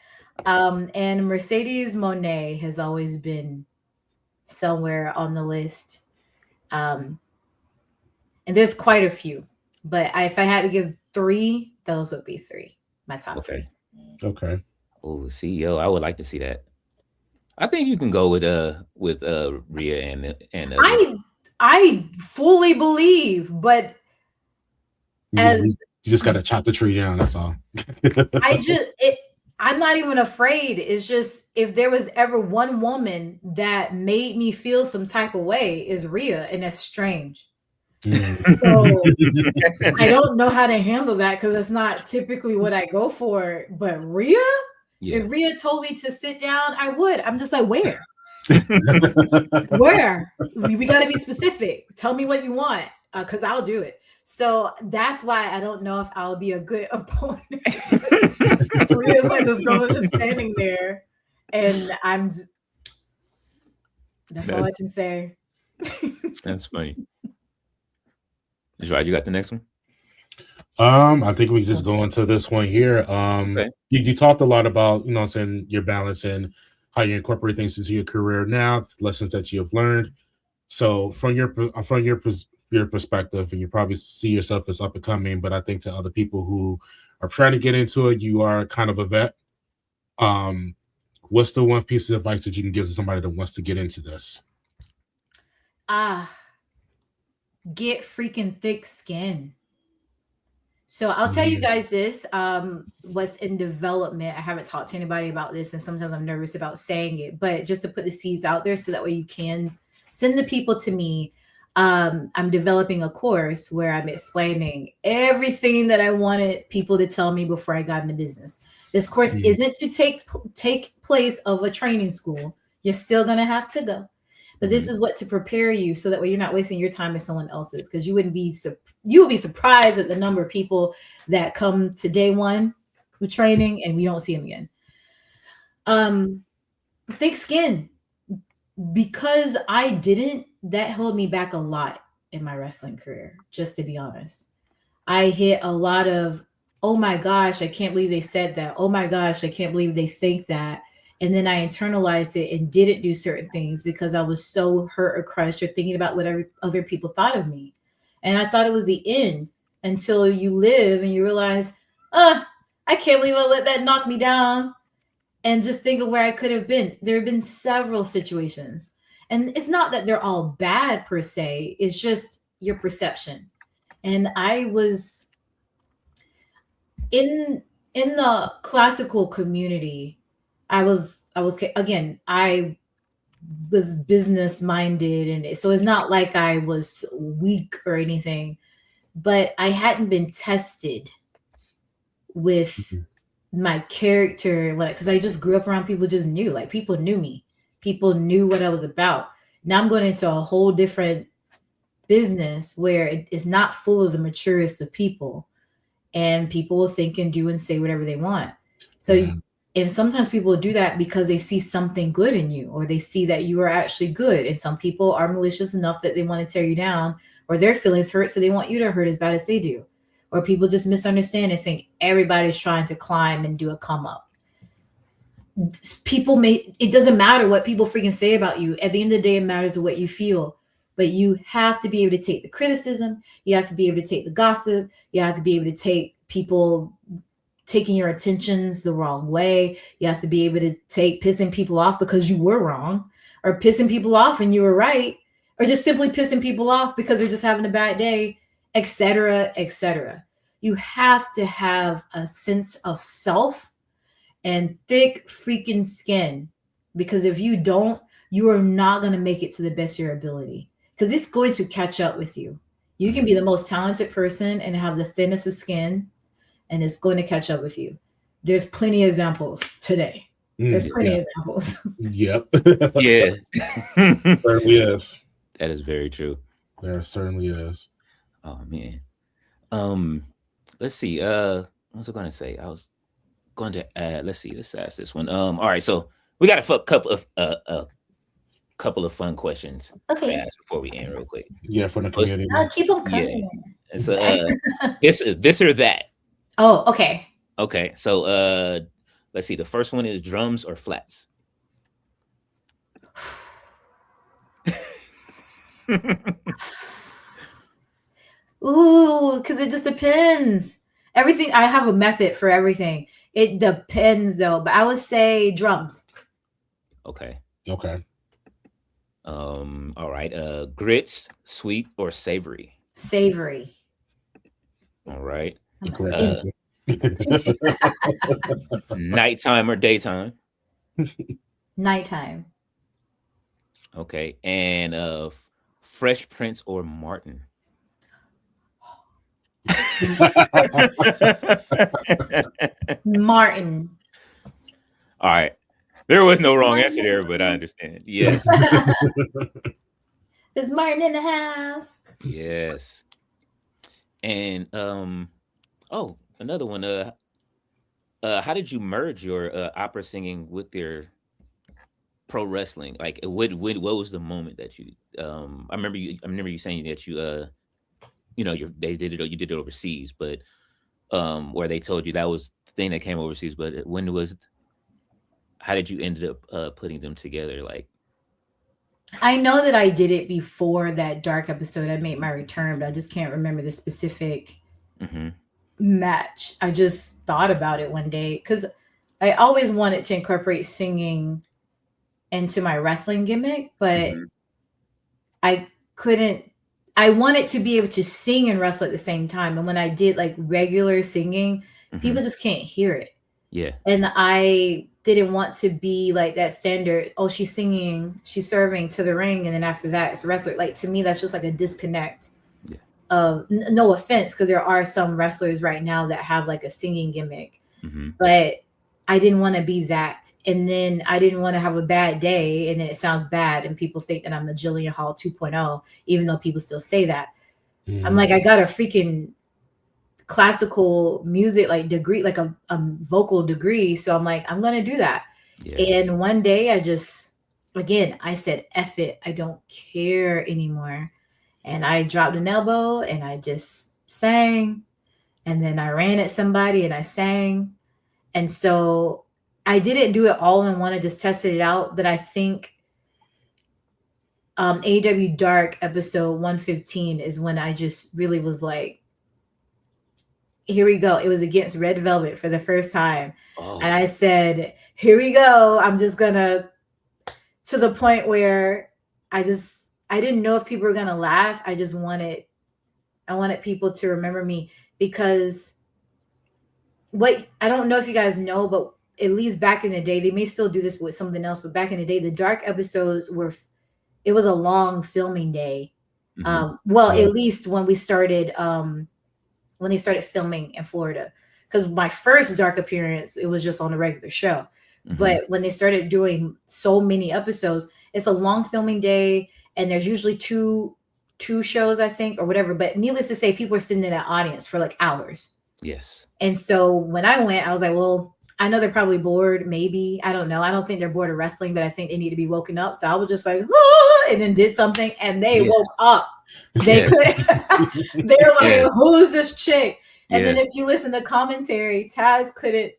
And Mercedes Moné has always been somewhere on the list. And there's quite a few, but if I had to give 3, those would be 3. My top 3. Okay. Oh, CEO, I would like to see that. I think you can go with Rhea and I fully believe, but you just gotta chop the tree down. That's all. I'm not even afraid. It's just, if there was ever one woman that made me feel some type of way, is Rhea, and that's strange. So I don't know how to handle that because that's not typically what I go for. But Rhea, if Rhea told me to sit down, I would. I'm just like, where? Where? We got to be specific. Tell me what you want, because I'll do it. So that's why I don't know if I'll be a good opponent. Rhea's like this girl just standing there, and that's all I can say. That's funny. Jarrod, you got the next one? I think we just go into this one here. Okay. You talked a lot about, saying your balance and how you incorporate things into your career now, lessons that you have learned. So from your perspective, and you probably see yourself as up and coming, but I think to other people who are trying to get into it, you are kind of a vet. What's the one piece of advice that you can give to somebody that wants to get into this? Get freaking thick skin. So I'll tell you guys this, what's in development. I haven't talked to anybody about this, and sometimes I'm nervous about saying it, but just to put the seeds out there so that way you can send the people to me. I'm developing a course where I'm explaining everything that I wanted people to tell me before I got into business. This course isn't to take place of a training school. You're still going to have to go. But this is what to prepare you so that way you're not wasting your time with someone else's, because you would be surprised at the number of people that come to day one with training and we don't see them again. Thick skin. Because I didn't, that held me back a lot in my wrestling career, just to be honest. I hit a lot of, oh my gosh, I can't believe they said that. Oh my gosh, I can't believe they think that. And then I internalized it and didn't do certain things because I was so hurt or crushed or thinking about what other people thought of me. And I thought it was the end until you live and you realize, I can't believe I let that knock me down. And just think of where I could have been. There have been several situations. And it's not that they're all bad per se. It's just your perception. And I was in the classical community. I was business minded. And so it's not like I was weak or anything, but I hadn't been tested with my character, because I just grew up around people just knew, like people knew me. People knew what I was about. Now I'm going into a whole different business where it is not full of the maturest of people, and people will think and do and say whatever they want. So and sometimes people do that because they see something good in you, or they see that you are actually good. And some people are malicious enough that they want to tear you down, or their feelings hurt, so they want you to hurt as bad as they do. Or people just misunderstand and think everybody's trying to climb and do a come up. It doesn't matter what people freaking say about you. At the end of the day, it matters what you feel. But you have to be able to take the criticism. You have to be able to take the gossip. You have to be able to take people taking your attentions the wrong way. You have to be able to take pissing people off because you were wrong, or pissing people off and you were right, or just simply pissing people off because they're just having a bad day, etc., etc. You have to have a sense of self and thick freaking skin, because if you don't, you are not going to make it to the best of your ability, because it's going to catch up with you. You can be the most talented person and have the thinnest of skin, and it's going to catch up with you. There's plenty of examples today. There's plenty of examples. Yep. Yeah. Certainly is. That is very true. There certainly is. Oh man. Let's see. What was I going to say? I was going to add. Let's see. Let's ask this one. All right. So we got a couple of fun questions. Okay. To ask before we end, real quick. Yeah, for the community. Keep them coming. Yeah. It's this or that. Oh, okay. Okay. So let's see. The first one is drums or flats. Ooh, because it just depends. Everything, I have a method for everything. It depends though, but I would say drums. Okay. Okay. All right. Grits, sweet or savory? Savory. All right. Correct. Nighttime or daytime? Nighttime. Okay. And Fresh Prince or Martin? Martin. All right. There was no wrong answer there, but I understand. Yes. Is Martin in the house? Yes. And oh, another one. How did you merge your opera singing with your pro wrestling? Like, what was the moment that you? I remember you saying that you you did it overseas, but where they told you that was the thing that came overseas. But how did you end up putting them together? Like, I know that I did it before that dark episode. I made my return, but I just can't remember the specific match. I just thought about it one day because I always wanted to incorporate singing into my wrestling gimmick, but I couldn't. I wanted to be able to sing and wrestle at the same time. And when I did like regular singing, people just can't hear it. Yeah. And I didn't want to be like that standard. Oh, she's singing, she's serving to the ring, and then after that, it's a wrestler. Like, to me, that's just like a disconnect. Yeah. No offense, because there are some wrestlers right now that have like a singing gimmick, but I didn't want to be that. And then I didn't want to have a bad day, and then it sounds bad, and people think that I'm a Jillian Hall 2.0, even though people still say that. I'm like, I got a freaking classical music like degree, like a vocal degree, so I'm like, I'm gonna do that. And one day I said, F it, I don't care anymore, and I dropped an elbow and I just sang, and then I ran at somebody and I sang. And so I didn't do it all in one, I just tested it out. But I think AEW Dark episode 115 is when I just really was like, here we go. It was against Red Velvet for the first time. And I said, here we go. I'm just gonna, to the point where I didn't know if people were gonna laugh. I wanted people to remember me, because I don't know if you guys know, but at least back in the day, they may still do this with something else, but back in the day, the dark episodes it was a long filming day. At least when we started, when they started filming in Florida, because my first dark appearance, it was just on a regular show. But when they started doing so many episodes, it's a long filming day, and there's usually two shows, I think, or whatever. But needless to say, people are sitting in that audience for like hours. Yes. And so when I went, I was like, well, I know they're probably bored. Maybe, I don't know. I don't think they're bored of wrestling, but I think they need to be woken up. So I was just like, and then did something, and they woke up. They couldn't. They're like, who's this chick? And then if you listen to commentary, Taz couldn't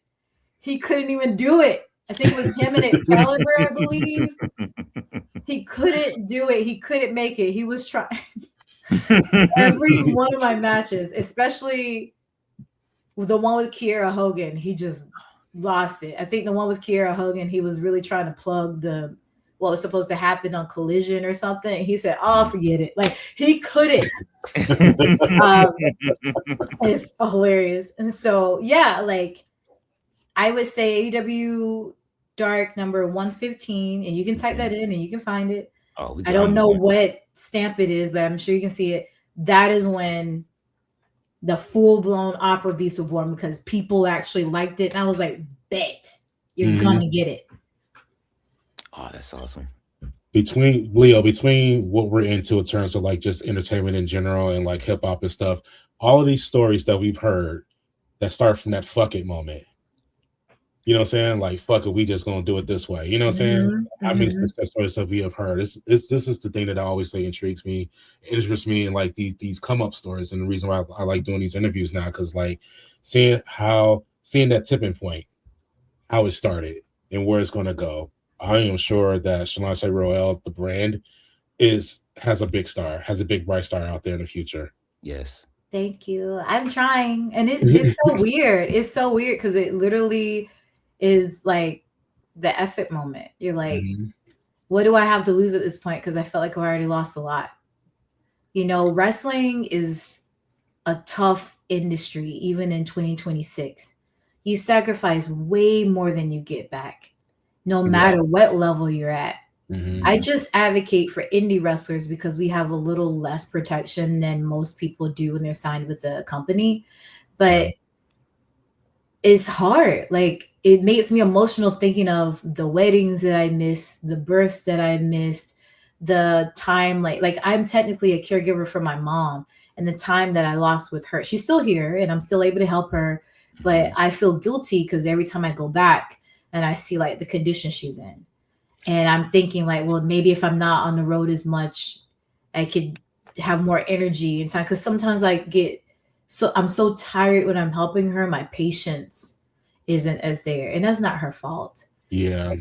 even do it. I think it was him and Excalibur, I believe. He couldn't do it. He couldn't make it. He was trying. Every one of my matches, especially the one with Kiera Hogan, he just lost it. I think the one with Kiera Hogan, he was really trying to plug what was supposed to happen on Collision or something. He said, oh, forget it. Like, he couldn't. It's hilarious. And so, yeah, like, I would say AEW Dark number 115, and you can type that in and you can find it. I don't know what stamp it is, but I'm sure you can see it. That is when the full-blown opera beast was born, because people actually liked it. And I was like, bet you're gonna get it. Oh, that's awesome. Between what we're into in terms of like just entertainment in general and like hip hop and stuff, all of these stories that we've heard that start from that fuck it moment. You know what I'm saying? Like, fuck it, we just gonna do it this way. You know what I'm saying? How many success stories that we have heard? This is the thing that I always say interests me in like these come up stories, and the reason why I like doing these interviews now, because like seeing that tipping point, how it started and where it's gonna go. I am sure that Shaloncé Royale, the brand, is has a big star, has a big bright star out there in the future. Yes. Thank you. I'm trying. And it's so weird. It's so weird because it literally is like the effort moment. You're like, what do I have to lose at this point? Because I felt like I already lost a lot. You know, wrestling is a tough industry, even in 2026. You sacrifice way more than you get back, no matter what level you're at. I just advocate for indie wrestlers because we have a little less protection than most people do when they're signed with a company. But it's hard. Like, it makes me emotional thinking of the weddings that I missed, the births that I missed, the time, like I'm technically a caregiver for my mom, and the time that I lost with her. She's still here and I'm still able to help her, but I feel guilty because every time I go back and I see like the condition she's in, and I'm thinking like, well, maybe if I'm not on the road as much, I could have more energy and time. Because sometimes I'm so tired when I'm helping her. My patience isn't as there, and that's not her fault. Yeah.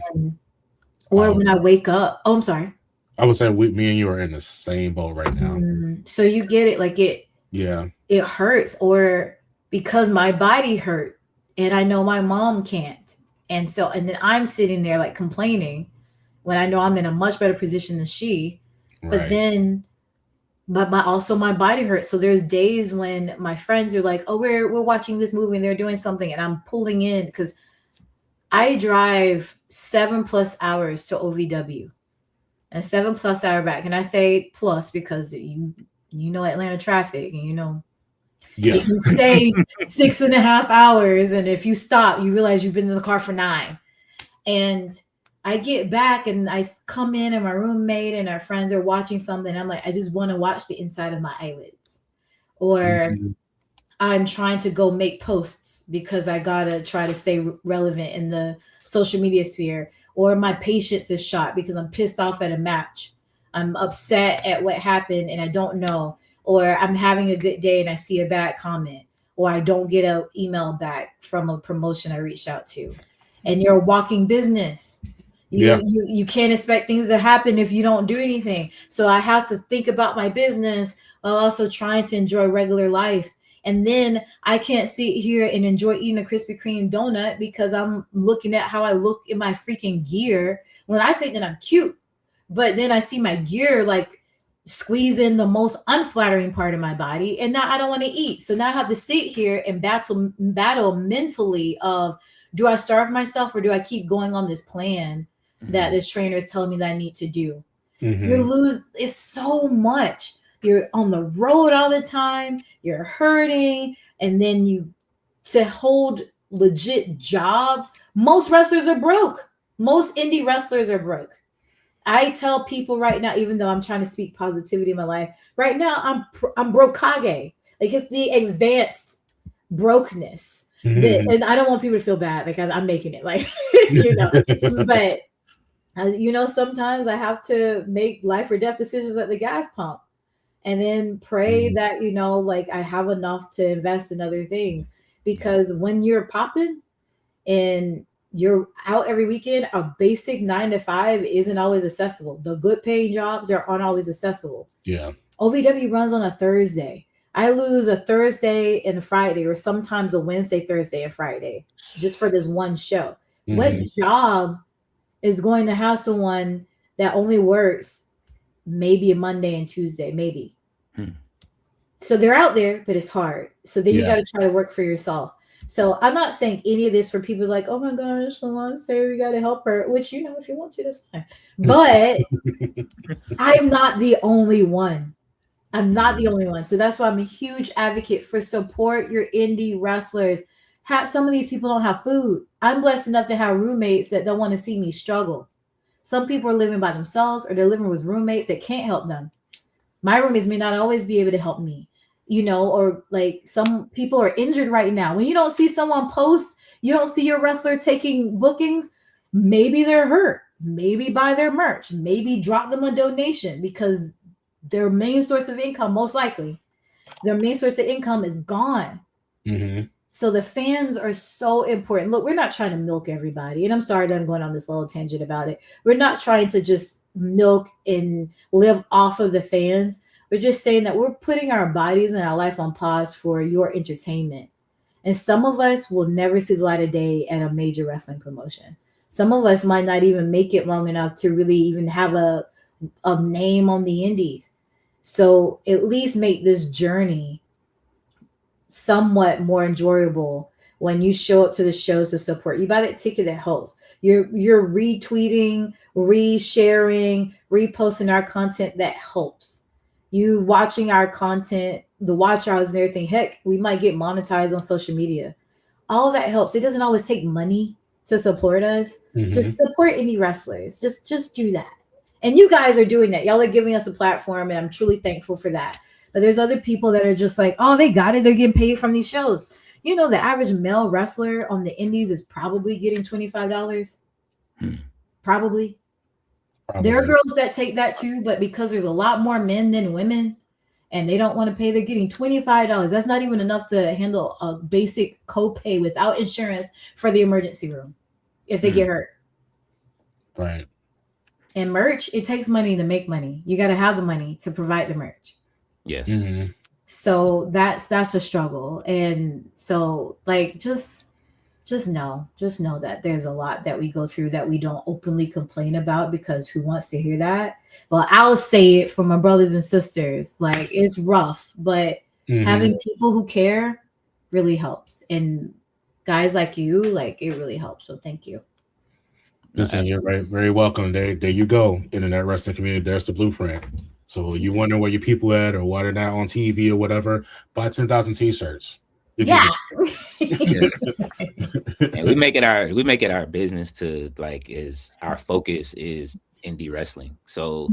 Or when I wake up. Oh, I'm sorry. I would say me and you are in the same boat right now. So you get it, like it hurts, or because my body hurt and I know my mom can't. And then I'm sitting there like complaining when I know I'm in a much better position than she. But then also my body hurts. So there's days when my friends are like, oh, we're watching this movie and they're doing something, and I'm pulling in because I drive 7+ hours to OVW and 7+ hour back. And I say plus because you know Atlanta traffic, and you know you can say 6.5 hours, and if you stop, you realize you've been in the car for 9. And I get back and I come in, and my roommate and our friends are watching something. I'm like, I just want to watch the inside of my eyelids. Or I'm trying to go make posts because I gotta try to stay relevant in the social media sphere. Or my patience is shot because I'm pissed off at a match. I'm upset at what happened and I don't know. Or I'm having a good day and I see a bad comment. Or I don't get an email back from a promotion I reached out to. And you're a walking business. You can't expect things to happen if you don't do anything. So I have to think about my business while also trying to enjoy regular life. And then I can't sit here and enjoy eating a Krispy Kreme donut because I'm looking at how I look in my freaking gear when I think that I'm cute. But then I see my gear like squeeze in the most unflattering part of my body, and now I don't want to eat. So now I have to sit here and battle mentally of, do I starve myself or do I keep going on this plan that this trainer is telling me that I need to do? It's so much. You're on the road all the time, you're hurting, and then to hold legit jobs. Most wrestlers are broke. Most indie wrestlers are broke. I tell people right now, even though I'm trying to speak positivity in my life, right now I'm brokage. Like, it's the advanced brokenness. And I don't want people to feel bad. Like I'm making it like, but sometimes I have to make life or death decisions at the gas pump, and then pray that, like I have enough to invest in other things. Because when you're popping and you're out every weekend, a basic 9 to 5 isn't always accessible. The good paying jobs aren't always accessible. Yeah. OVW runs on a Thursday. I lose a Thursday and a Friday, or sometimes a Wednesday, Thursday, and Friday, just for this one show. What job is going to have someone that only works maybe a Monday and Tuesday, maybe? So they're out there, but it's hard. So then you got to try to work for yourself. So I'm not saying any of this for people like, oh my gosh, Shaloncé, we got to help her, which, if you want to, that's fine. But I'm not the only one. I'm not the only one. So that's why I'm a huge advocate for support your indie wrestlers. Some of these people don't have food. I'm blessed enough to have roommates that don't want to see me struggle. Some people are living by themselves, or they're living with roommates that can't help them. My roommates may not always be able to help me, or like some people are injured right now. When you don't see someone post, you don't see your wrestler taking bookings, maybe they're hurt. Maybe buy their merch. Maybe drop them a donation, because their main source of income, most likely, their main source of income is gone. So the fans are so important. Look, we're not trying to milk everybody. And I'm sorry that I'm going on this little tangent about it. We're not trying to just milk and live off of the fans. We're just saying that we're putting our bodies and our life on pause for your entertainment. And some of us will never see the light of day at a major wrestling promotion. Some of us might not even make it long enough to really even have a name on the indies. So at least make this journey somewhat more enjoyable when you show up to the shows to support. You buy that ticket, that helps. You're retweeting, resharing, reposting our content, that helps. You watching our content, the watch hours and everything. Heck, we might get monetized on social media. All that helps. It doesn't always take money to support us. Just support indie wrestlers. Just do that. And you guys are doing that. Y'all are giving us a platform, and I'm truly thankful for that. But there's other people that are just like, oh, they got it. They're getting paid from these shows. You know, the average male wrestler on the indies is probably getting $25. Probably. There are girls that take that too, but because there's a lot more men than women and they don't want to pay, they're getting $25. That's not even enough to handle a basic copay without insurance for the emergency room if they get hurt. Right. And merch, it takes money to make money. You got to have the money to provide the merch. Yes. So that's a struggle. And so like just know that there's a lot that we go through that we don't openly complain about, because who wants to hear that? Well, I'll say it for my brothers and sisters. Like, it's rough, but having people who care really helps. And guys like you, like, it really helps. So thank you. Listen, you're very welcome. There you go. Internet wrestling community, there's the blueprint. So you wonder where your people at or why they're not on TV or whatever, buy 10,000 t-shirts. Yeah. And we make it our business to, like, is our focus is indie wrestling. So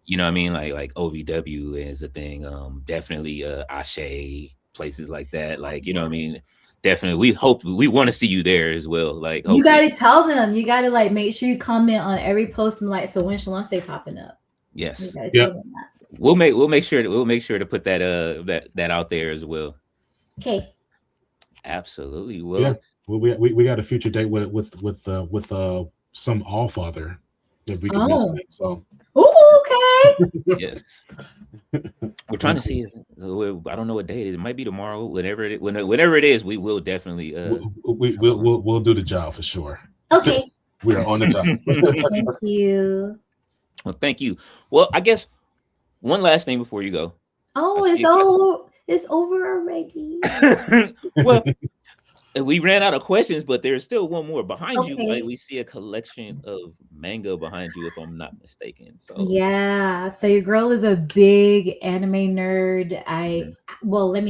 you know what I mean? Like OVW is a thing. Definitely Ashe, places like that. Like, you know what I mean? Definitely. We want to see you there as well. Like, you gotta tell them. You gotta like make sure you comment on every post and like, so when Shaloncé popping up? Yes. Yeah. We'll make sure to put that that out there as well. Okay. Absolutely. Well, yeah. Well, we got a future date with some Allfather that we can visit. So. Okay. Yes. We're trying to see. I don't know what day it is. It might be tomorrow. Whenever it is, we will definitely. We'll do the job for sure. Okay. We are on the job. Thank you. Well, thank you. Well, I guess one last thing before you go. Oh, it's over already. Well, we ran out of questions, but there's still one more behind you. Like, we see a collection of manga behind you, if I'm not mistaken. So yeah, so your girl is a big anime nerd. Let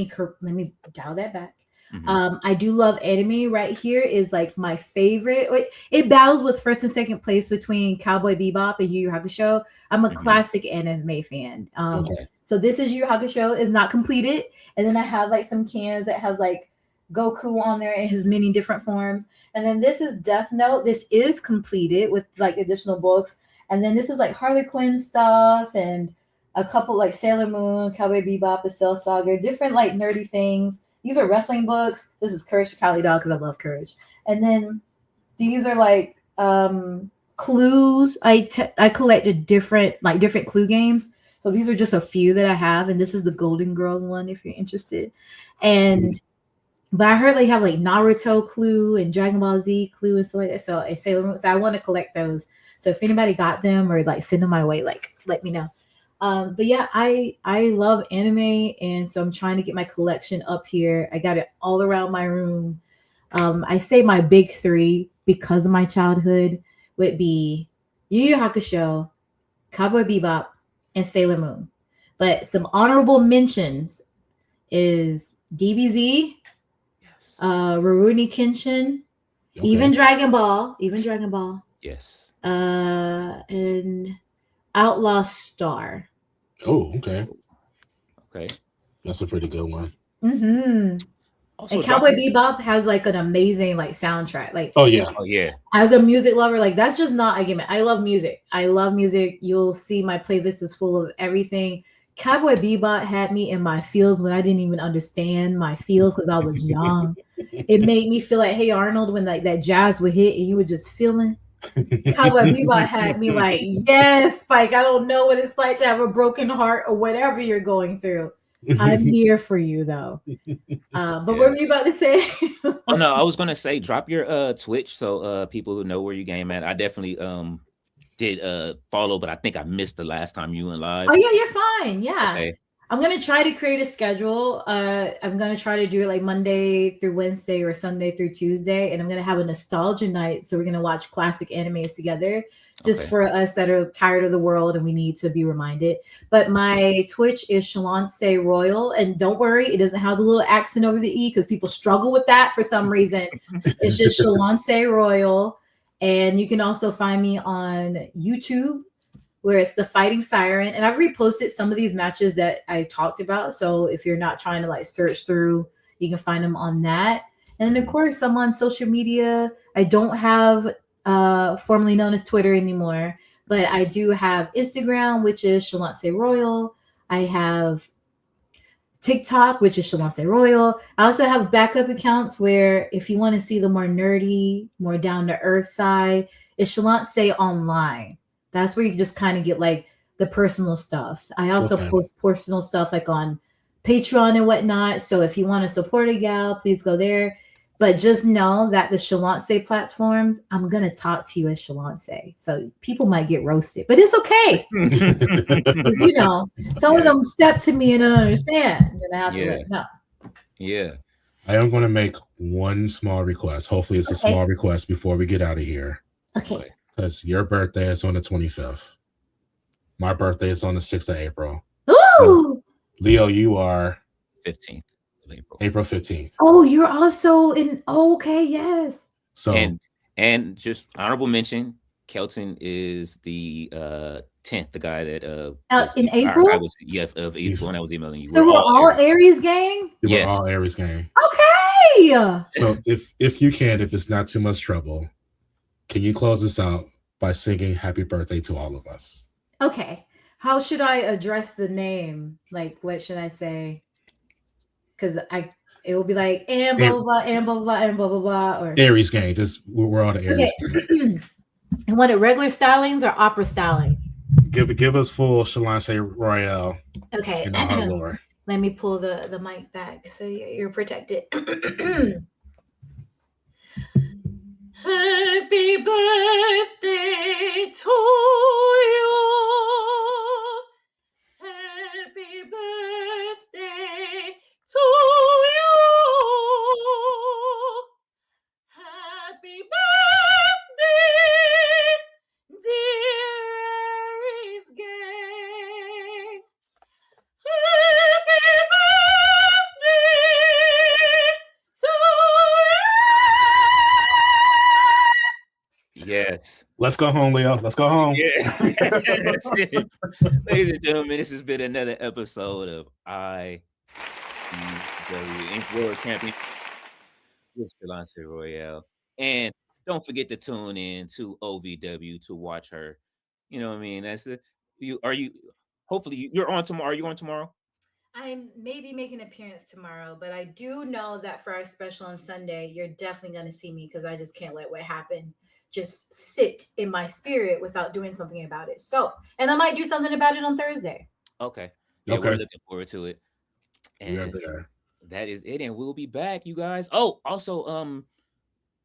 me dial that back. I do love anime. Right here is like my favorite. It battles with first and second place between Cowboy Bebop and Yu Yu Hakusho. I'm a classic anime fan. So this is Yu Yu Hakusho. Is not completed, and then I have like some cans that have like Goku on there in his many different forms, and then this is Death Note. This is completed with like additional books, and then this is like Harley Quinn stuff and a couple like Sailor Moon, Cowboy Bebop, a Cell Saga, different like nerdy things. These are wrestling books. This is Courage to Cali Dog because I love Courage. And then these are like clues. I collected different clue games. So these are just a few that I have. And this is the Golden Girls one if you're interested. But I heard they have like Naruto clue and Dragon Ball Z clue and stuff like that. So I want to collect those. So if anybody got them or like send them my way, like let me know. But yeah, I love anime, and so I'm trying to get my collection up here. I got it all around my room. I say my big three because of my childhood would be Yu Yu Hakusho, Cowboy Bebop, and Sailor Moon. But some honorable mentions is DBZ, Rurouni Kenshin, even Dragon Ball. Yes. And Outlaw Star. Oh, okay. That's a pretty good one. And Cowboy Bebop has like an amazing like soundtrack. Like, oh yeah. As a music lover, like that's just not a gimmick. I love music. You'll see my playlist is full of everything. Cowboy Bebop had me in my feels when I didn't even understand my feels because I was young. It made me feel like Hey Arnold when like that jazz would hit and you were just feeling. Cowboy Bebop had me like, yes, Spike, I don't know what it's like to have a broken heart or whatever you're going through. I'm here for you, though. But what were you about to say? Oh no, I was gonna say drop your Twitch so people who know where you game at. I definitely did follow, but I think I missed the last time you went live. Oh yeah, you're fine. Yeah. Okay. I'm gonna try to create a schedule. I'm gonna try to do it like Monday through Wednesday or Sunday through Tuesday, and I'm gonna have a nostalgia night. So we're gonna watch classic animes together, just for us that are tired of the world and we need to be reminded. But my Twitch is Shaloncé Royal, and don't worry, it doesn't have the little accent over the E because people struggle with that for some reason. It's just Shaloncé Royal, and you can also find me on YouTube, where it's the Fighting Siren. And I've reposted some of these matches that I talked about. So if you're not trying to like search through, you can find them on that. And then of course, I'm on social media. I don't have formerly known as Twitter anymore, but I do have Instagram, which is Shaloncé Royal. I have TikTok, which is Shaloncé Royal. I also have backup accounts where if you want to see the more nerdy, more down to earth side, it's Shaloncé Online. That's where you just kind of get like the personal stuff. I also post personal stuff like on Patreon and whatnot. So if you want to support a gal, please go there. But just know that the Shaloncé platforms, I'm going to talk to you as Shaloncé. So people might get roasted, but it's okay. Because, you know, some of them step to me and don't understand. And I have to let them know. Yeah. I am going to make one small request. Hopefully it's a small request before we get out of here. Okay. Because your birthday is on the 25th. My birthday is on the 6th of April. Ooh! Leo, you are 15th of April. April 15th. Oh, you're also in. Okay, yes. So and just honorable mention, Kelton is the 10th, the guy that in April. I was of April, and I was emailing you. So we're all Aries gang. We're all Aries gang. Okay. So if you can, if it's not too much trouble, can you close this out by singing happy birthday to all of us? Okay. How should I address the name? Like, what should I say? Because it will be like, and blah, blah, blah, and blah, blah, and blah, blah, blah. Or Aries gang. Just we're all the Aries gang. And what, regular stylings or opera styling? Give us full Shaloncé Royale. Okay. In all her lore. Let me pull the mic back so you're protected. Happy birthday to you. Happy birthday to you. Happy birthday, dear Aries gang. Happy birthday to you. Yes. Let's go home, Leo. Let's go home. Yeah. Ladies and gentlemen, this has been another episode of ICW Inkwell Championship with Shaloncé Royale. And don't forget to tune in to OVW to watch her. You know what I mean? That's it. Hopefully you're on tomorrow. Are you on tomorrow? I'm maybe making an appearance tomorrow, but I do know that for our special on Sunday, you're definitely going to see me because I just can't let what happened just sit in my spirit without doing something about it. So, and I might do something about it on Thursday. Okay. Yeah, we're looking forward to it. And that is it. And we'll be back, you guys. Oh, also,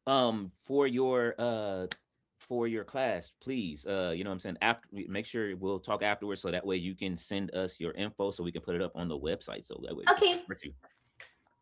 for your class, please, you know what I'm saying, after, make sure we'll talk afterwards so that way you can send us your info so we can put it up on the website so that way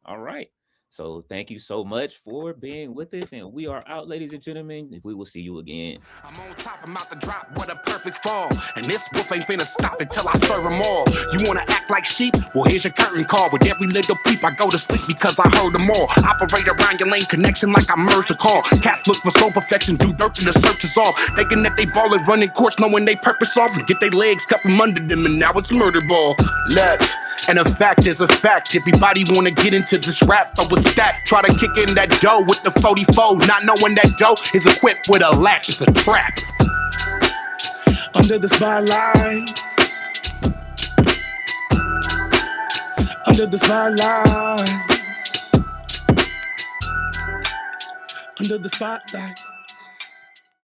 all right, so thank you so much for being with us, and we are out, ladies and gentlemen. We will see you again. I'm on top, I'm out the drop, what a perfect fall. And this wolf ain't finna stop until I serve them all. You wanna act like sheep? Well, here's your curtain call. With every little peep, I go to sleep because I heard them all. Operate around your lane connection like I merged a call. Cats look for soul perfection, do dirt and the search is off. Thinking that they ballin', running course, knowing they purpose off. And get their legs cut from under them, and now it's murder ball. Look, and a fact is a fact. Everybody wanna get into this rap, throw a stack. Try to kick in that dough with the 44, not knowing that dough is equipped with a latch. It's a trap. Under the spotlights, under the spotlights, under the spotlight.